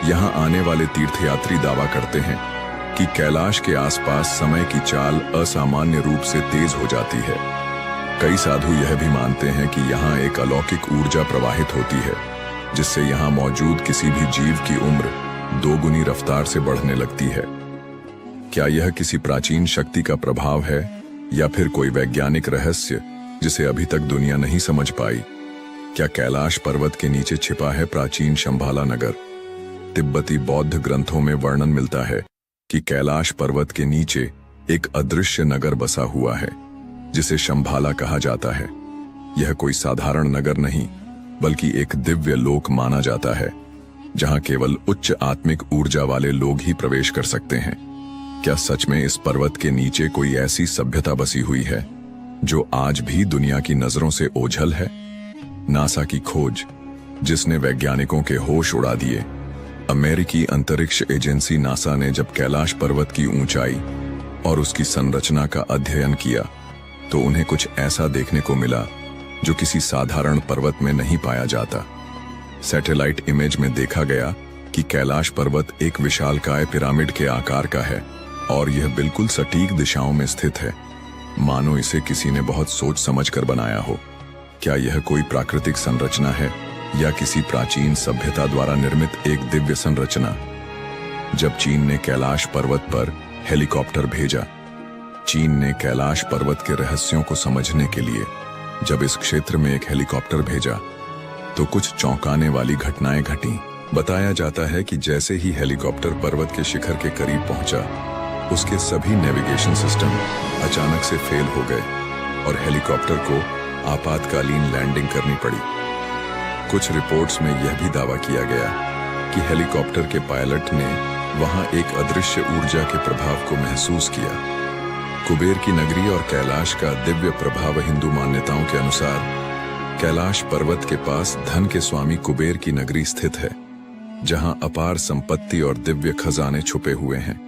यहां आने वाले तीर्थयात्री दावा करते हैं कि कैलाश के आसपास समय की चाल असामान्य रूप से तेज हो जाती है। कई साधु यह भी मानते हैं कि यहाँ एक अलौकिक ऊर्जा प्रवाहित होती है, जिससे यहाँ मौजूद किसी भी जीव की उम्र 2 गुनी रफ्तार से बढ़ने लगती है। क्या यह किसी प्राचीन शक्ति का प्रभाव है या फिर कोई वैज्ञानिक रहस्य जिसे अभी तक दुनिया नहीं समझ पाई? क्या कैलाश पर्वत के नीचे छिपा है प्राचीन शंभाला नगर? तिब्बती बौद्ध ग्रंथों में वर्णन मिलता है कि कैलाश पर्वत के नीचे एक अदृश्य नगर बसा हुआ है, जिसे शंभाला कहा जाता है। यह कोई साधारण नगर नहीं, बल्कि एक दिव्य लोक माना जाता है, जहां केवल उच्च आत्मिक ऊर्जा वाले लोग ही प्रवेश कर सकते हैं। क्या सच में इस पर्वत के नीचे कोई ऐसी सभ्यता बसी हुई है जो आज भी दुनिया की नजरों से ओझल है? नासा की खोज, जिसने वैज्ञानिकों के होश उड़ा दिए। अमेरिकी अंतरिक्ष एजेंसी नासा ने जब कैलाश पर्वत की ऊंचाई और उसकी संरचना का अध्ययन किया, तो उन्हें कुछ ऐसा देखने को मिला जो किसी साधारण पर्वत में नहीं पाया जाता। सैटेलाइट इमेज में देखा गया कि कैलाश पर्वत एक विशालकाय पिरामिड के आकार का है और यह बिल्कुल सटीक दिशाओं में स्थित है, मानो इसे किसी ने बहुत सोच समझकर बनाया हो। क्या यह कोई प्राकृतिक संरचना है या किसी प्राचीन सभ्यता द्वारा निर्मित एक दिव्य संरचना? जब चीन ने कैलाश पर्वत पर हेलीकॉप्टर भेजा, चीन ने कैलाश पर्वत के रहस्यों को समझने के लिए जब इस क्षेत्र में एक हेलीकॉप्टर भेजा, तो कुछ चौंकाने वाली घटनाएं घटीं। बताया जाता है कि जैसे ही हेलीकॉप्टर पर्वत के शिखर के करीब पहुंचा, उसके सभी नेविगेशन सिस्टम अचानक से फेल हो गए और हेलीकॉप्टर को आपातकालीन लैंडिंग करनी पड़ी। कुछ रिपोर्ट्स में यह भी दावा किया गया कि हेलीकॉप्टर के पायलट ने वहां एक अदृश्य ऊर्जा के प्रभाव को महसूस किया। कुबेर की नगरी और कैलाश का दिव्य प्रभाव। हिंदू मान्यताओं के अनुसार कैलाश पर्वत के पास धन के स्वामी कुबेर की नगरी स्थित है, जहां अपार संपत्ति और दिव्य खजाने छुपे हुए हैं।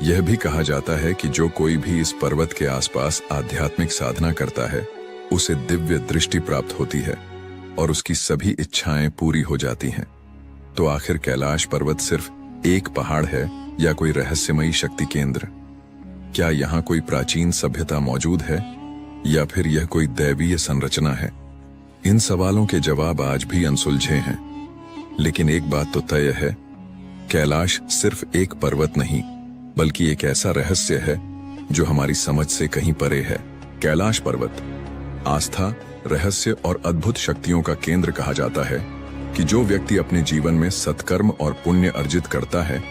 यह भी कहा जाता है कि जो कोई भी इस पर्वत के आसपास आध्यात्मिक साधना करता है, उसे दिव्य दृष्टि प्राप्त होती है और उसकी सभी इच्छाएं पूरी हो जाती हैं। तो आखिर कैलाश पर्वत सिर्फ एक पहाड़ है या कोई रहस्यमयी शक्ति केंद्र? क्या यहाँ कोई प्राचीन सभ्यता मौजूद है या फिर यह कोई दैवीय संरचना है? इन सवालों के जवाब आज भी अनसुलझे हैं, लेकिन एक बात तो तय है, कैलाश सिर्फ एक पर्वत नहीं बल्कि एक ऐसा रहस्य है जो हमारी समझ से कहीं परे है। कैलाश पर्वत आस्था, रहस्य और अद्भुत शक्तियों का केंद्र कहा जाता है कि जो व्यक्ति अपने जीवन में सत्कर्म और पुण्य अर्जित करता है,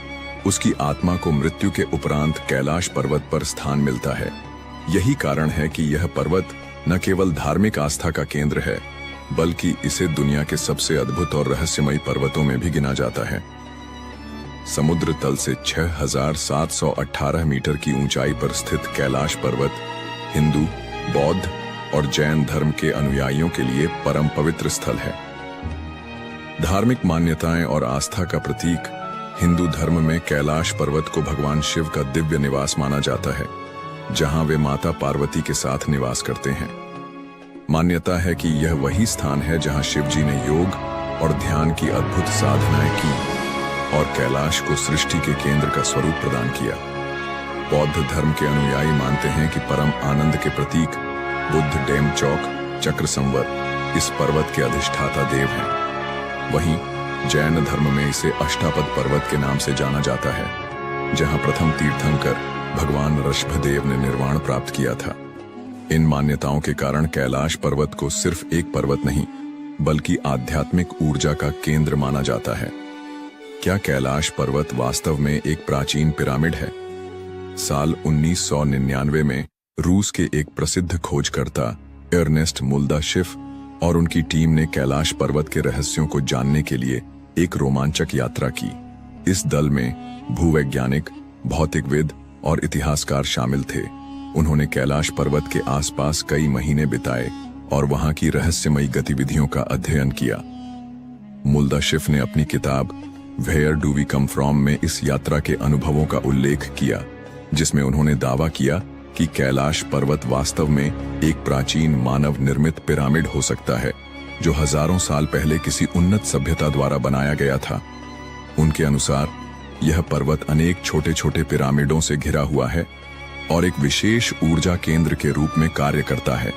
उसकी आत्मा को मृत्यु के उपरांत कैलाश पर्वत पर स्थान मिलता है। यही कारण है कि यह पर्वत न केवल धार्मिक आस्था का केंद्र है, बल्कि इसे दुनिया के सबसे अद्भुत और रहस्यमयी पर्वतों में भी गिना जाता है। समुद्र तल से 6,718 मीटर की ऊंचाई पर स्थित कैलाश पर्वत हिंदू, बौद्ध और जैन धर्म के अनुयायियों के लिए परम पवित्र स्थल है। धार्मिक मान्यताएं और आस्था का प्रतीक। हिंदू धर्म में कैलाश पर्वत को भगवान शिव का दिव्य निवास माना जाता है, जहां वे माता पार्वती के साथ निवास करते हैं। मान्यता है कि यह वही स्थान है जहां शिव जी ने योग और ध्यान की अद्भुत साधनाएं की और कैलाश को सृष्टि के केंद्र का स्वरूप प्रदान किया। बौद्ध धर्म के अनुयायी मानते हैं कि परम आनंद के प्रतीक बुद्ध डेम चौक चक्र संवर इस पर्वत के अधिष्ठाता देव हैं। वहीं जैन धर्म में इसे अष्टापद पर्वत के नाम से जाना जाता है, जहां प्रथम तीर्थंकर भगवान ऋषभदेव ने निर्वाण प्राप्त किया था। इन मान्यताओं के कारण कैलाश पर्वत को सिर्फ एक पर्वत नहीं बल्कि आध्यात्मिक ऊर्जा का केंद्र माना जाता है। क्या कैलाश पर्वत वास्तव में एक प्राचीन पिरामिड है? साल 1999 में रूस के एक प्रसिद्ध खोजकर्ता अर्नेस्ट मुल्दाशिफ और उनकी टीम ने कैलाश पर्वत के रहस्यों को जानने के लिए एक रोमांचक यात्रा की। इस दल में भूवैज्ञानिक, भौतिकविद और इतिहासकार शामिल थे। उन्होंने कैलाश पर्वत के आसपास कई महीने बिताए और वहां की रहस्यमयी गतिविधियों का अध्ययन किया। मुल्दाशिफ ने अपनी किताब where do we come from में इस यात्रा के अनुभवों का उल्लेख किया, जिसमें उन्होंने दावा किया कि कैलाश पर्वत वास्तव में एक प्राचीन मानव निर्मित पिरामिड हो सकता है, जो हजारों साल पहले किसी उन्नत सभ्यता द्वारा बनाया गया था। उनके अनुसार यह पर्वत अनेक छोटे छोटे पिरामिडों से घिरा हुआ है और एक विशेष ऊर्जा केंद्र के रूप में कार्य करता है।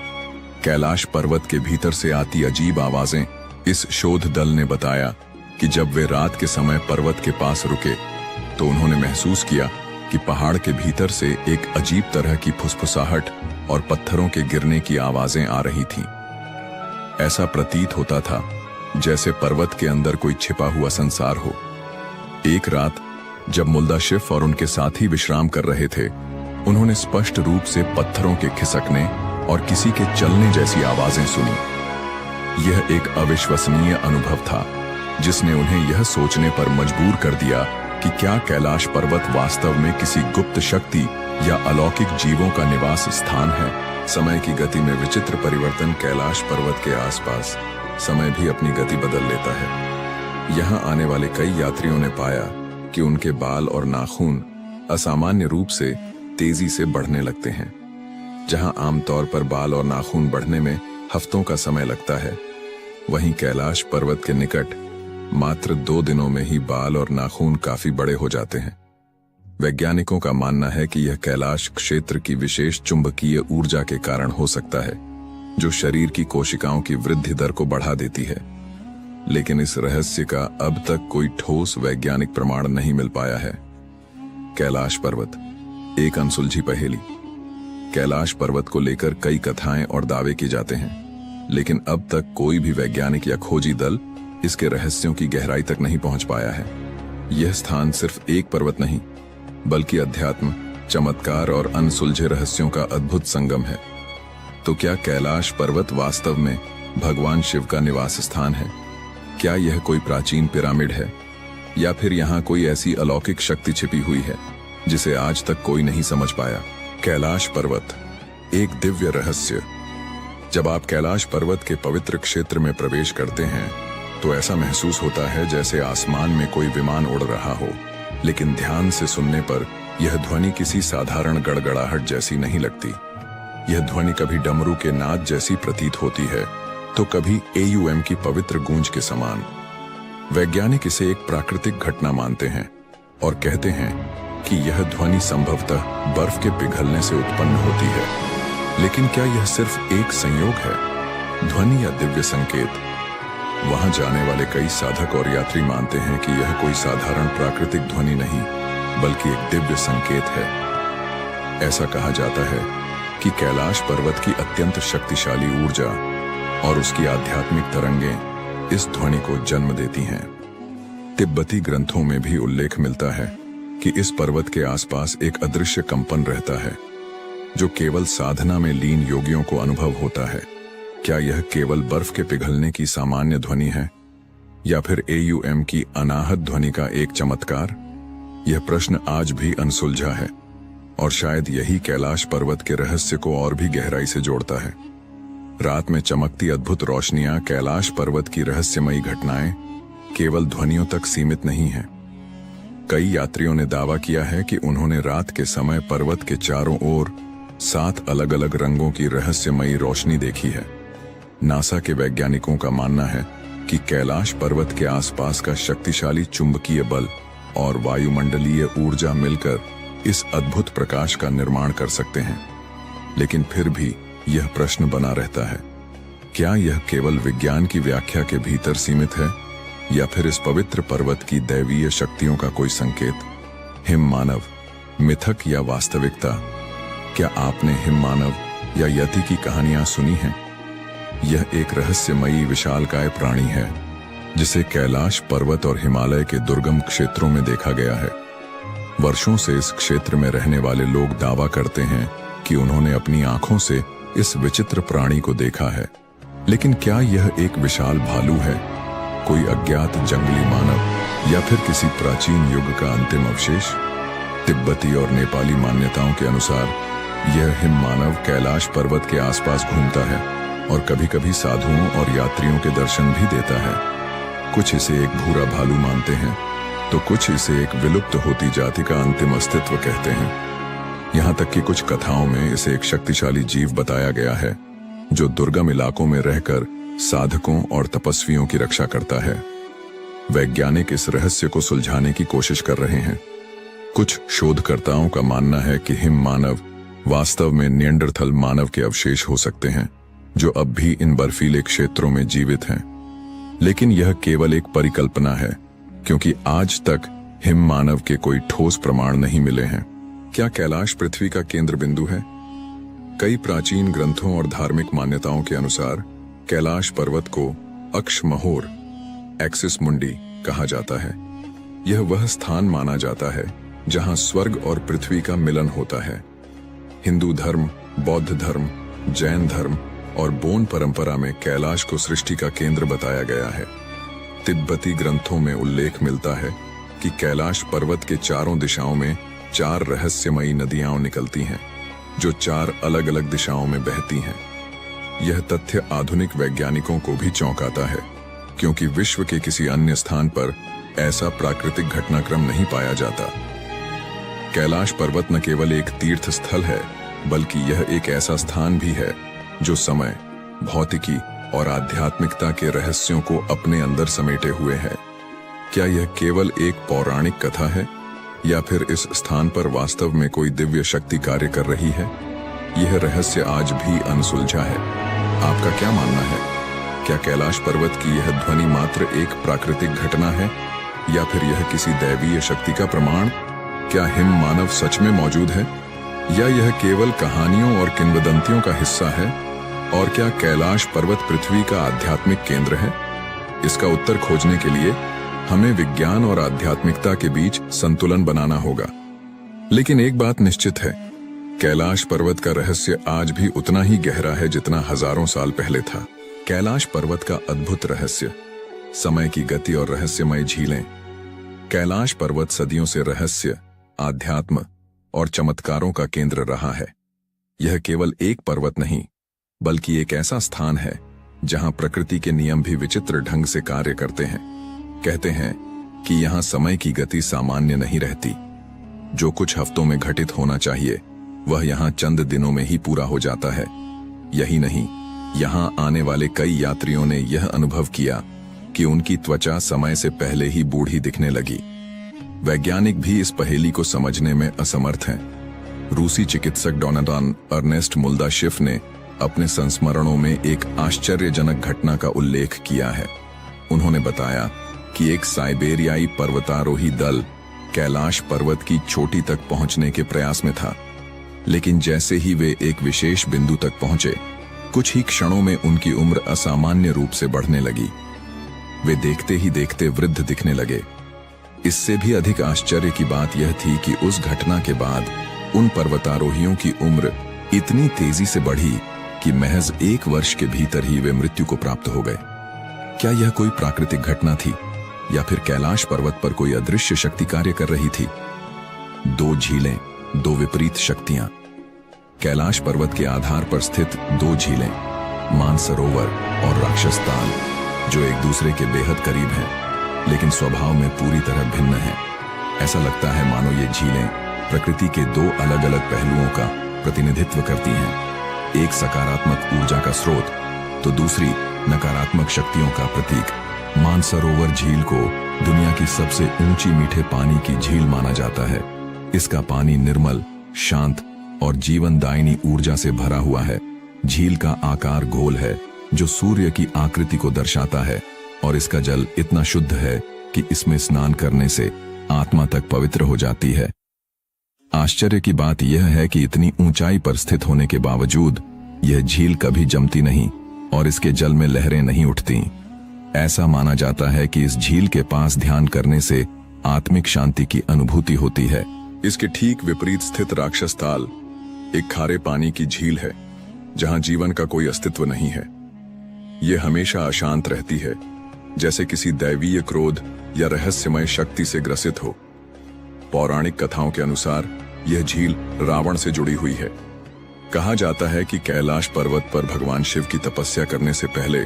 कैलाश पर्वत के भीतर से आती अजीब आवाजें। इस शोध दल ने बताया कि जब वे रात के समय पर्वत के पास रुके तो उन्होंने महसूस किया कि पहाड़ के भीतर से एक अजीब तरह की फुसफुसाहट और पत्थरों के गिरने की आवाजें आ रही थीं। ऐसा प्रतीत होता था जैसे पर्वत के अंदर कोई छिपा हुआ संसार हो। एक रात जब मुल्दाशिफ और उनके साथी विश्राम कर रहे थे, उन्होंने स्पष्ट रूप से पत्थरों के खिसकने और किसी के चलने जैसी आवाजें सुनी। यह एक अविश्वसनीय अनुभव था, जिसने उन्हें यह सोचने पर मजबूर कर दिया कि क्या कैलाश पर्वत वास्तव में किसी गुप्त शक्ति या अलौकिक जीवों का निवास स्थान है। समय की गति में विचित्र परिवर्तन। कैलाश पर्वत के आसपास समय भी अपनी गति बदल लेता है। यहाँ आने वाले कई यात्रियों ने पाया कि उनके बाल और नाखून असामान्य रूप से तेजी से बढ़ने लगते हैं। जहां आमतौर पर बाल और नाखून बढ़ने में हफ्तों का समय लगता है, वहीं कैलाश पर्वत के निकट मात्र 2 दिनों में ही बाल और नाखून काफी बड़े हो जाते हैं। वैज्ञानिकों का मानना है कि यह कैलाश क्षेत्र की विशेष चुंबकीय ऊर्जा के कारण हो सकता है, जो शरीर की कोशिकाओं की वृद्धि दर को बढ़ा देती है। लेकिन इस रहस्य का अब तक कोई ठोस वैज्ञानिक प्रमाण नहीं मिल पाया है। कैलाश पर्वत एक अनसुलझी पहेली। कैलाश पर्वत को लेकर कई कथाएं और दावे किए जाते हैं, लेकिन अब तक कोई भी वैज्ञानिक या खोजी दल इसके रहस्यों की गहराई तक नहीं पहुंच पाया है। यह स्थान सिर्फ एक पर्वत नहीं, बल्कि अध्यात्म, चमत्कार और अनसुलझे रहस्यों का अद्भुत संगम है। तो क्या कैलाश पर्वत वास्तव में भगवान शिव का निवास स्थान है, क्या यह कोई प्राचीन पिरामिड है या फिर यहाँ कोई ऐसी अलौकिक शक्ति छिपी हुई है जिसे आज तक कोई नहीं समझ पाया। कैलाश पर्वत, एक दिव्य रहस्य। जब आप कैलाश पर्वत के पवित्र क्षेत्र में प्रवेश करते हैं तो ऐसा महसूस होता है जैसे आसमान में कोई विमान उड़ रहा हो, लेकिन ध्यान से सुनने पर यह ध्वनि किसी साधारण गड़गड़ाहट जैसी नहीं लगती। यह ध्वनि कभी डमरू के नाद जैसी प्रतीत होती है तो कभी AUM की पवित्र गूंज के समान। वैज्ञानिक इसे एक प्राकृतिक घटना मानते हैं और कहते हैं कि यह ध्वनि संभवतः बर्फ के पिघलने से उत्पन्न होती है। लेकिन क्या यह सिर्फ एक संयोग है, ध्वनि या दिव्य संकेत? वहां जाने वाले कई साधक और यात्री मानते हैं कि यह कोई साधारण प्राकृतिक ध्वनि नहीं बल्कि एक दिव्य संकेत है। ऐसा कहा जाता है कि कैलाश पर्वत की अत्यंत शक्तिशाली ऊर्जा और उसकी आध्यात्मिक तरंगें इस ध्वनि को जन्म देती हैं। तिब्बती ग्रंथों में भी उल्लेख मिलता है कि इस पर्वत के आसपास एक अदृश्य कंपन रहता है जो केवल साधना में लीन योगियों को अनुभव होता है। क्या यह केवल बर्फ के पिघलने की सामान्य ध्वनि है या फिर AUM की अनाहत ध्वनि का एक चमत्कार? यह प्रश्न आज भी अनसुलझा है और शायद यही कैलाश पर्वत के रहस्य को और भी गहराई से जोड़ता है। रात में चमकती अद्भुत रोशनियां, कैलाश पर्वत की रहस्यमयी घटनाएं केवल ध्वनियों तक सीमित नहीं हैं। कई यात्रियों ने दावा किया है कि उन्होंने रात के समय पर्वत के चारों ओर 7 अलग अलग रंगों की रहस्यमयी रोशनी देखी है। नासा के वैज्ञानिकों का मानना है कि कैलाश पर्वत के आसपास का शक्तिशाली चुंबकीय बल और वायुमंडलीय ऊर्जा मिलकर इस अद्भुत प्रकाश का निर्माण कर सकते हैं। लेकिन फिर भी यह प्रश्न बना रहता है, क्या यह केवल विज्ञान की व्याख्या के भीतर सीमित है या फिर इस पवित्र पर्वत की दैवीय शक्तियों का कोई संकेत? हिम मानव, मिथक या वास्तविकता? क्या आपने हिम मानव या यति की कहानियां सुनी हैं? यह एक रहस्यमयी विशालकाय प्राणी है जिसे कैलाश पर्वत और हिमालय के दुर्गम क्षेत्रों में देखा गया है। वर्षों से इस क्षेत्र में रहने वाले लोग दावा करते हैं कि उन्होंने अपनी आंखों से इस विचित्र प्राणी को देखा है। लेकिन क्या यह एक विशाल भालू है, कोई अज्ञात जंगली मानव या फिर किसी प्राचीन युग का अंतिम अवशेष? तिब्बती और नेपाली मान्यताओं के अनुसार यह हिम मानव कैलाश पर्वत के आसपास घूमता है और कभी-कभी साधुओं और यात्रियों के दर्शन भी देता है। कुछ इसे एक भूरा भालू मानते हैं तो कुछ इसे एक विलुप्त होती जाति का अंतिम अस्तित्व कहते हैं। यहाँ तक कि कुछ कथाओं में इसे एक शक्तिशाली जीव बताया गया है जो दुर्गम इलाकों में रहकर साधकों और तपस्वियों की रक्षा करता है। वैज्ञानिक इस रहस्य को सुलझाने की कोशिश कर रहे हैं। कुछ शोधकर्ताओं का मानना है कि हिम मानव वास्तव में निएंडरथल मानव के अवशेष हो सकते हैं जो अब भी इन बर्फीले क्षेत्रों में जीवित हैं। लेकिन यह केवल एक परिकल्पना है क्योंकि आज तक हिम मानव के कोई ठोस प्रमाण नहीं मिले हैं। क्या कैलाश पृथ्वी का केंद्र बिंदु है? कई प्राचीन ग्रंथों और धार्मिक मान्यताओं के अनुसार कैलाश पर्वत को अक्षमहोर, एक्सिस मुंडी कहा जाता है। यह वह स्थान माना जाता है जहां स्वर्ग और पृथ्वी का मिलन होता है। हिंदू धर्म, बौद्ध धर्म, जैन धर्म और बोन परंपरा में कैलाश को सृष्टि का केंद्र बताया गया है। तिब्बती ग्रंथों में उल्लेख मिलता है कि कैलाश पर्वत के चारों दिशाओं में 4 रहस्यमयी नदियां निकलती हैं जो 4 अलग अलग दिशाओं में बहती हैं। यह तथ्य आधुनिक वैज्ञानिकों को भी चौंकाता है क्योंकि विश्व के किसी अन्य स्थान पर ऐसा प्राकृतिक घटनाक्रम नहीं पाया जाता। कैलाश पर्वत न केवल एक तीर्थ स्थल है बल्कि यह एक ऐसा स्थान भी है जो समय, भौतिकी और आध्यात्मिकता के रहस्यों को अपने अंदर समेटे हुए है। क्या यह केवल एक पौराणिक कथा है या फिर इस स्थान पर वास्तव में कोई दिव्य शक्ति कार्य कर रही है? यह रहस्य आज भी अनसुलझा है। आपका क्या मानना है? क्या कैलाश पर्वत की यह ध्वनि मात्र एक प्राकृतिक घटना है या फिर यह किसी दैवीय शक्ति का प्रमाण? क्या हिम मानव सच में मौजूद है या यह केवल कहानियों और किंवदंतियों का हिस्सा है? और क्या कैलाश पर्वत पृथ्वी का आध्यात्मिक केंद्र है? इसका उत्तर खोजने के लिए हमें विज्ञान और आध्यात्मिकता के बीच संतुलन बनाना होगा। लेकिन एक बात निश्चित है, कैलाश पर्वत का रहस्य आज भी उतना ही गहरा है जितना हजारों साल पहले था। कैलाश पर्वत का अद्भुत रहस्य। समय की गति और रहस्यमय झीलें। कैलाश पर्वत सदियों से रहस्य, आध्यात्म और चमत्कारों का केंद्र रहा है। यह केवल एक पर्वत नहीं, बल्कि एक ऐसा स्थान है जहां प्रकृति के नियम भी विचित्र ढंग से कार्य करते हैं। कहते हैं कि यहां समय की गति सामान्य नहीं रहती। जो कुछ हफ्तों में घटित होना चाहिए वह यहां चंद दिनों में ही पूरा हो जाता है। यही नहीं, यहां आने वाले कई यात्रियों ने यह अनुभव किया कि उनकी त्वचा समय से पहले ही बूढ़ी दिखने लगी। वैज्ञानिक भी इस पहेली को समझने में असमर्थ हैं। रूसी चिकित्सक डोनाल्ड अर्नेस्ट मुल्दाशिफ ने अपने संस्मरणों में एक आश्चर्यजनक घटना का उल्लेख किया है। उन्होंने बताया कि एक साइबेरियाई पर्वतारोही दल कैलाश पर्वत की चोटी तक पहुंचने के प्रयास में था, लेकिन जैसे ही वे एक विशेष बिंदु तक पहुंचे, कुछ ही क्षणों में उनकी उम्र असामान्य रूप से बढ़ने लगी। वे देखते ही देखते वृद्ध दिखने लगे। इससे भी अधिक आश्चर्य की बात यह थी कि उस घटना के बाद उन पर्वतारोहियों की उम्र इतनी तेजी से बढ़ी कि महज 1 वर्ष के भीतर ही वे मृत्यु को प्राप्त हो गए। क्या यह कोई प्राकृतिक घटना थी या फिर कैलाश पर्वत पर कोई अदृश्य शक्ति कार्य कर रही थी? 2 झीलें, 2 विपरीत शक्तियां। कैलाश पर्वत के आधार पर स्थित 2 झीलें, मानसरोवर और राक्षस ताल, जो एक दूसरे के बेहद करीब हैं, लेकिन स्वभाव में पूरी तरह भिन्न हैं। ऐसा लगता है मानो ये झीलें प्रकृति के 2 अलग अलग पहलुओं का प्रतिनिधित्व करती हैं। एक सकारात्मक ऊर्जा का स्रोत तो दूसरी नकारात्मक शक्तियों का प्रतीक। मानसरोवर झील को दुनिया की सबसे ऊंची मीठे पानी की झील माना जाता है। इसका पानी निर्मल, शांत और जीवनदायिनी ऊर्जा से भरा हुआ है। झील का आकार गोल है, जो सूर्य की आकृति को दर्शाता है, और इसका जल इतना शुद्ध है कि इसमें स्नान करने से आत्मा तक पवित्र हो जाती है। आश्चर्य की बात यह है कि इतनी ऊंचाई पर स्थित होने के बावजूद यह झील कभी जमती नहीं और इसके जल में लहरें नहीं उठती। ऐसा माना जाता है कि इस झील के पास ध्यान करने से आत्मिक शांति की अनुभूति होती है। इसके ठीक विपरीत स्थित राक्षस ताल एक खारे पानी की झील है, जहां जीवन का कोई अस्तित्व नहीं है। यह हमेशा अशांत रहती है, जैसे किसी दैवीय क्रोध या रहस्यमय शक्ति से ग्रसित हो। पौराणिक कथाओं के अनुसार यह झील रावण से जुड़ी हुई है। कहा जाता है कि कैलाश पर्वत पर भगवान शिव की तपस्या करने से पहले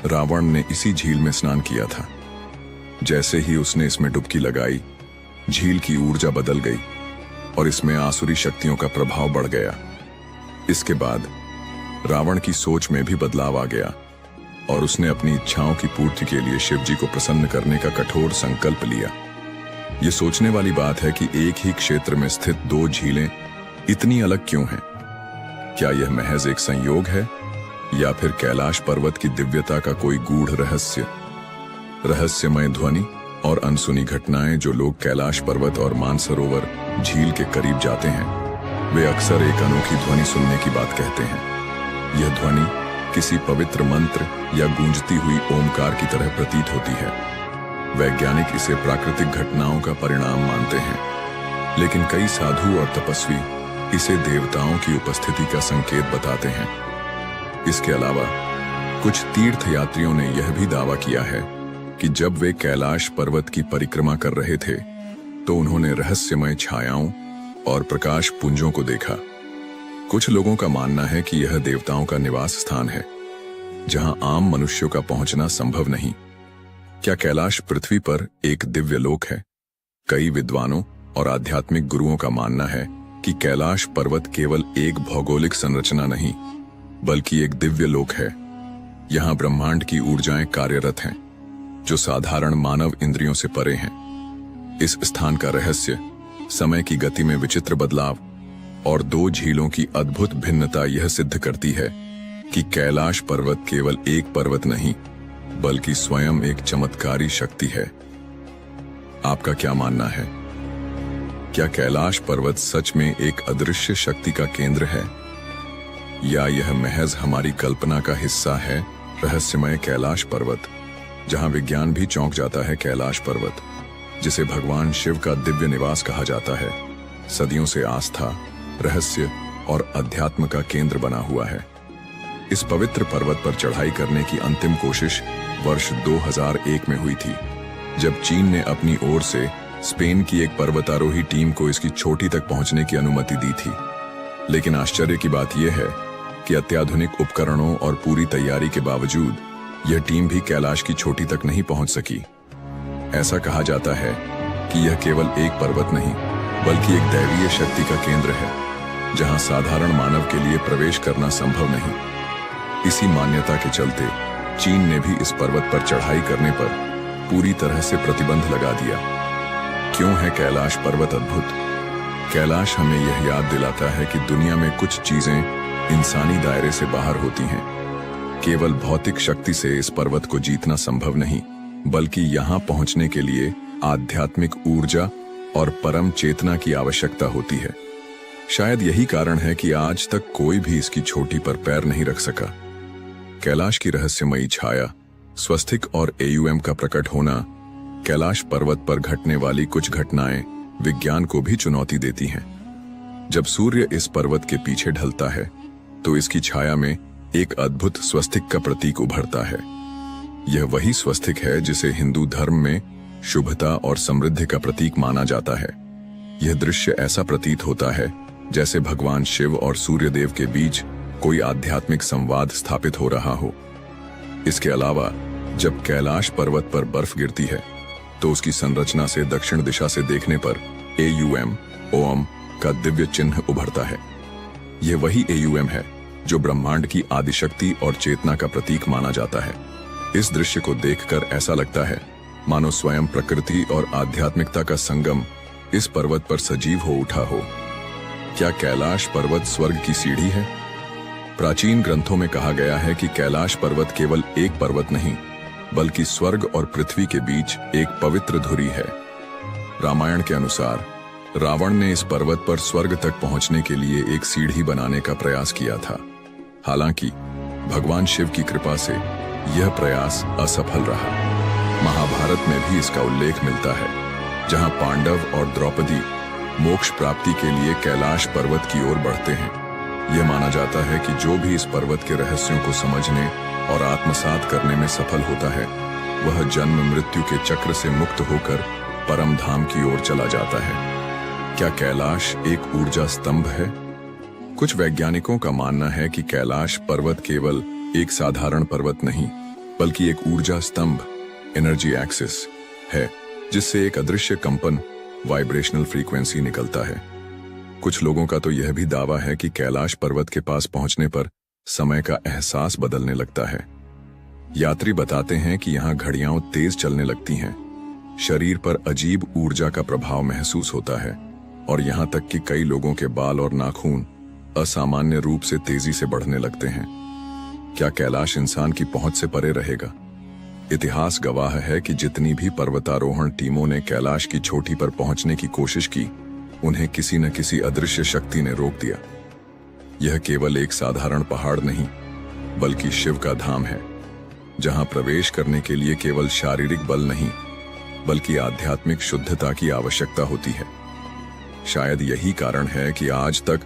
रावण ने इसी झील में स्नान किया था। जैसे ही उसने इसमें डुबकी लगाई, झील की ऊर्जा बदल गई और इसमें आसुरी शक्तियों का प्रभाव बढ़ गया। इसके बाद रावण की सोच में भी बदलाव आ गया और उसने अपनी इच्छाओं की पूर्ति के लिए शिव जी को प्रसन्न करने का कठोर संकल्प लिया। यह सोचने वाली बात है कि एक ही क्षेत्र में स्थित 2 झीलें इतनी अलग क्यों हैं? क्या यह महज एक संयोग है या फिर कैलाश पर्वत की दिव्यता का कोई गूढ़ रहस्य? रहस्यमय ध्वनि और अनसुनी घटनाएं जो लोग कैलाश पर्वत और मानसरोवर झील के करीब जाते हैं, वे अक्सर एक अनोखी ध्वनि सुनने की बात कहते हैं। यह ध्वनि किसी पवित्र मंत्र या गूंजती हुई ओमकार की तरह प्रतीत होती है। वैज्ञानिक इसे प्राकृतिक घटनाओं का परिणाम मानते हैं, लेकिन कई साधु और तपस्वी इसे देवताओं की उपस्थिति का संकेत बताते हैं। इसके अलावा कुछ तीर्थ यात्रियों ने यह भी दावा किया है कि जब वे कैलाश पर्वत की परिक्रमा कर रहे थे तो उन्होंने रहस्यमय छायाओं और प्रकाश पुंजों को देखा। कुछ लोगों का मानना है कि यह देवताओं का निवास स्थान है, जहां आम मनुष्यों का पहुंचना संभव नहीं। क्या कैलाश पृथ्वी पर एक दिव्य लोक है? कई विद्वानों और आध्यात्मिक गुरुओं का मानना है कि कैलाश पर्वत केवल एक भौगोलिक संरचना नहीं, बल्कि एक दिव्य लोक है। यहां ब्रह्मांड की ऊर्जाएं कार्यरत हैं, जो साधारण मानव इंद्रियों से परे हैं। इस स्थान का रहस्य, समय की गति में विचित्र बदलाव और 2 झीलों की अद्भुत भिन्नता यह सिद्ध करती है कि कैलाश पर्वत केवल एक पर्वत नहीं, बल्कि स्वयं एक चमत्कारी शक्ति है। आपका क्या मानना है? क्या कैलाश पर्वत सच में एक अदृश्य शक्ति का केंद्र है, या यह महज हमारी कल्पना का हिस्सा है? रहस्यमय कैलाश पर्वत, जहां विज्ञान भी चौंक जाता है। कैलाश पर्वत, जिसे भगवान शिव का दिव्य निवास कहा जाता है, सदियों से आस्था, रहस्य और अध्यात्म का केंद्र बना हुआ है। इस पवित्र पर्वत पर चढ़ाई करने की अंतिम कोशिश वर्ष 2001 में हुई थी, जब चीन ने अपनी ओर से स्पेन की एक पर्वतारोही टीम को इसकी चोटी तक पहुंचने की अनुमति दी थी। लेकिन आश्चर्य की बात यह है कि अत्याधुनिक उपकरणों और पूरी तैयारी के बावजूद यह टीम भी कैलाश की चोटी तक नहीं पहुंच सकी। ऐसा कहा जाता है कि यह केवल एक पर्वत नहीं, बल्कि एक दैवीय शक्ति का केंद्र है, जहां साधारण मानव के लिए प्रवेश करना संभव नहीं। इसी मान्यता के चलते चीन ने भी इस पर्वत पर चढ़ाई करने पर पूरी तरह से प्रतिबंध लगा दिया। क्यों है कैलाश पर्वत अद्भुत? कैलाश हमें यह याद दिलाता है कि दुनिया में कुछ चीजें इंसानी दायरे से बाहर होती हैं। केवल भौतिक शक्ति से इस पर्वत को जीतना संभव नहीं, बल्कि यहाँ पहुंचने के लिए आध्यात्मिक ऊर्जा और परम चेतना की आवश्यकता होती है। शायद यही कारण है कि आज तक कोई भी इसकी चोटी पर पैर नहीं रख सका। कैलाश की रहस्यमयी छाया, स्वस्तिक और AUM का प्रकट होना, कैलाश पर्वत पर घटने वाली कुछ घटनाएं विज्ञान को भी चुनौती देती हैं। जब सूर्य इस पर्वत के पीछे ढलता है तो इसकी छाया में एक अद्भुत स्वस्तिक का प्रतीक उभरता है। यह वही स्वस्तिक है जिसे हिंदू धर्म में शुभता और समृद्धि का प्रतीक माना जाता है। यह दृश्य ऐसा प्रतीत होता है जैसे भगवान शिव और सूर्यदेव के बीच कोई आध्यात्मिक संवाद स्थापित हो रहा हो। इसके अलावा जब कैलाश पर्वत पर बर्फ गिरती है तो उसकी संरचना से दक्षिण दिशा से देखने पर AUM ओम का दिव्य चिन्ह उभरता है। यह वही AUM है जो ब्रह्मांड की आदिशक्ति और चेतना का प्रतीक माना जाता है। इस दृश्य को देखकर ऐसा लगता है मानो स्वयं प्रकृति और आध्यात्मिकता का संगम इस पर्वत पर सजीव हो उठा हो। क्या कैलाश पर्वत स्वर्ग की सीढ़ी है? प्राचीन ग्रंथों में कहा गया है कि कैलाश पर्वत केवल एक पर्वत नहीं, बल्कि स्वर्ग और पृथ्वी के बीच एक पवित्र धुरी है। रामायण के अनुसार रावण ने इस पर्वत पर स्वर्ग तक पहुंचने के लिए एक सीढ़ी बनाने का प्रयास किया था। हालांकि भगवान शिव की कृपा से यह प्रयास असफल रहा। महाभारत में भी इसका उल्लेख मिलता है, जहां पांडव और द्रौपदी मोक्ष प्राप्ति के लिए कैलाश पर्वत की ओर बढ़ते हैं। यह माना जाता है कि जो भी इस पर्वत के रहस्यों को समझने और आत्मसात करने में सफल होता है, वह जन्म मृत्यु के चक्र से मुक्त होकर परम धाम की ओर चला जाता है। क्या कैलाश एक ऊर्जा स्तंभ है? कुछ वैज्ञानिकों का मानना है कि कैलाश पर्वत केवल एक साधारण पर्वत नहीं, बल्कि एक ऊर्जा स्तंभ, एनर्जी एक्सिस है, जिससे एक अदृश्य कंपन, वाइब्रेशनल फ्रीक्वेंसी निकलता है। कुछ लोगों का तो यह भी दावा है कि कैलाश पर्वत के पास पहुंचने पर समय का एहसास बदलने लगता है। यात्री बताते हैं कि यहाँ घड़ियां तेज चलने लगती हैं, शरीर पर अजीब ऊर्जा का प्रभाव महसूस होता है और यहाँ तक कि कई लोगों के बाल और नाखून असामान्य रूप से तेजी से बढ़ने लगते हैं। क्या कैलाश इंसान की पहुंच से परे रहेगा? इतिहास गवाह है कि जितनी भी पर्वतारोहण टीमों ने कैलाश की चोटी पर पहुंचने की कोशिश की, उन्हें किसी न किसी अदृश्य शक्ति ने रोक दिया। यह केवल एक साधारण पहाड़ नहीं, बल्कि शिव का धाम है, जहां प्रवेश करने के लिए केवल शारीरिक बल नहीं, बल्कि आध्यात्मिक शुद्धता की आवश्यकता होती है। शायद यही कारण है कि आज तक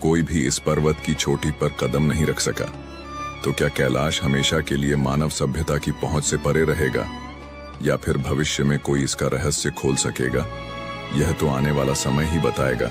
कोई भी इस पर्वत की चोटी पर कदम नहीं रख सका। तो क्या कैलाश हमेशा के लिए मानव सभ्यता की पहुंच से परे रहेगा, या फिर भविष्य में कोई इसका रहस्य खोल सकेगा? यह तो आने वाला समय ही बताएगा।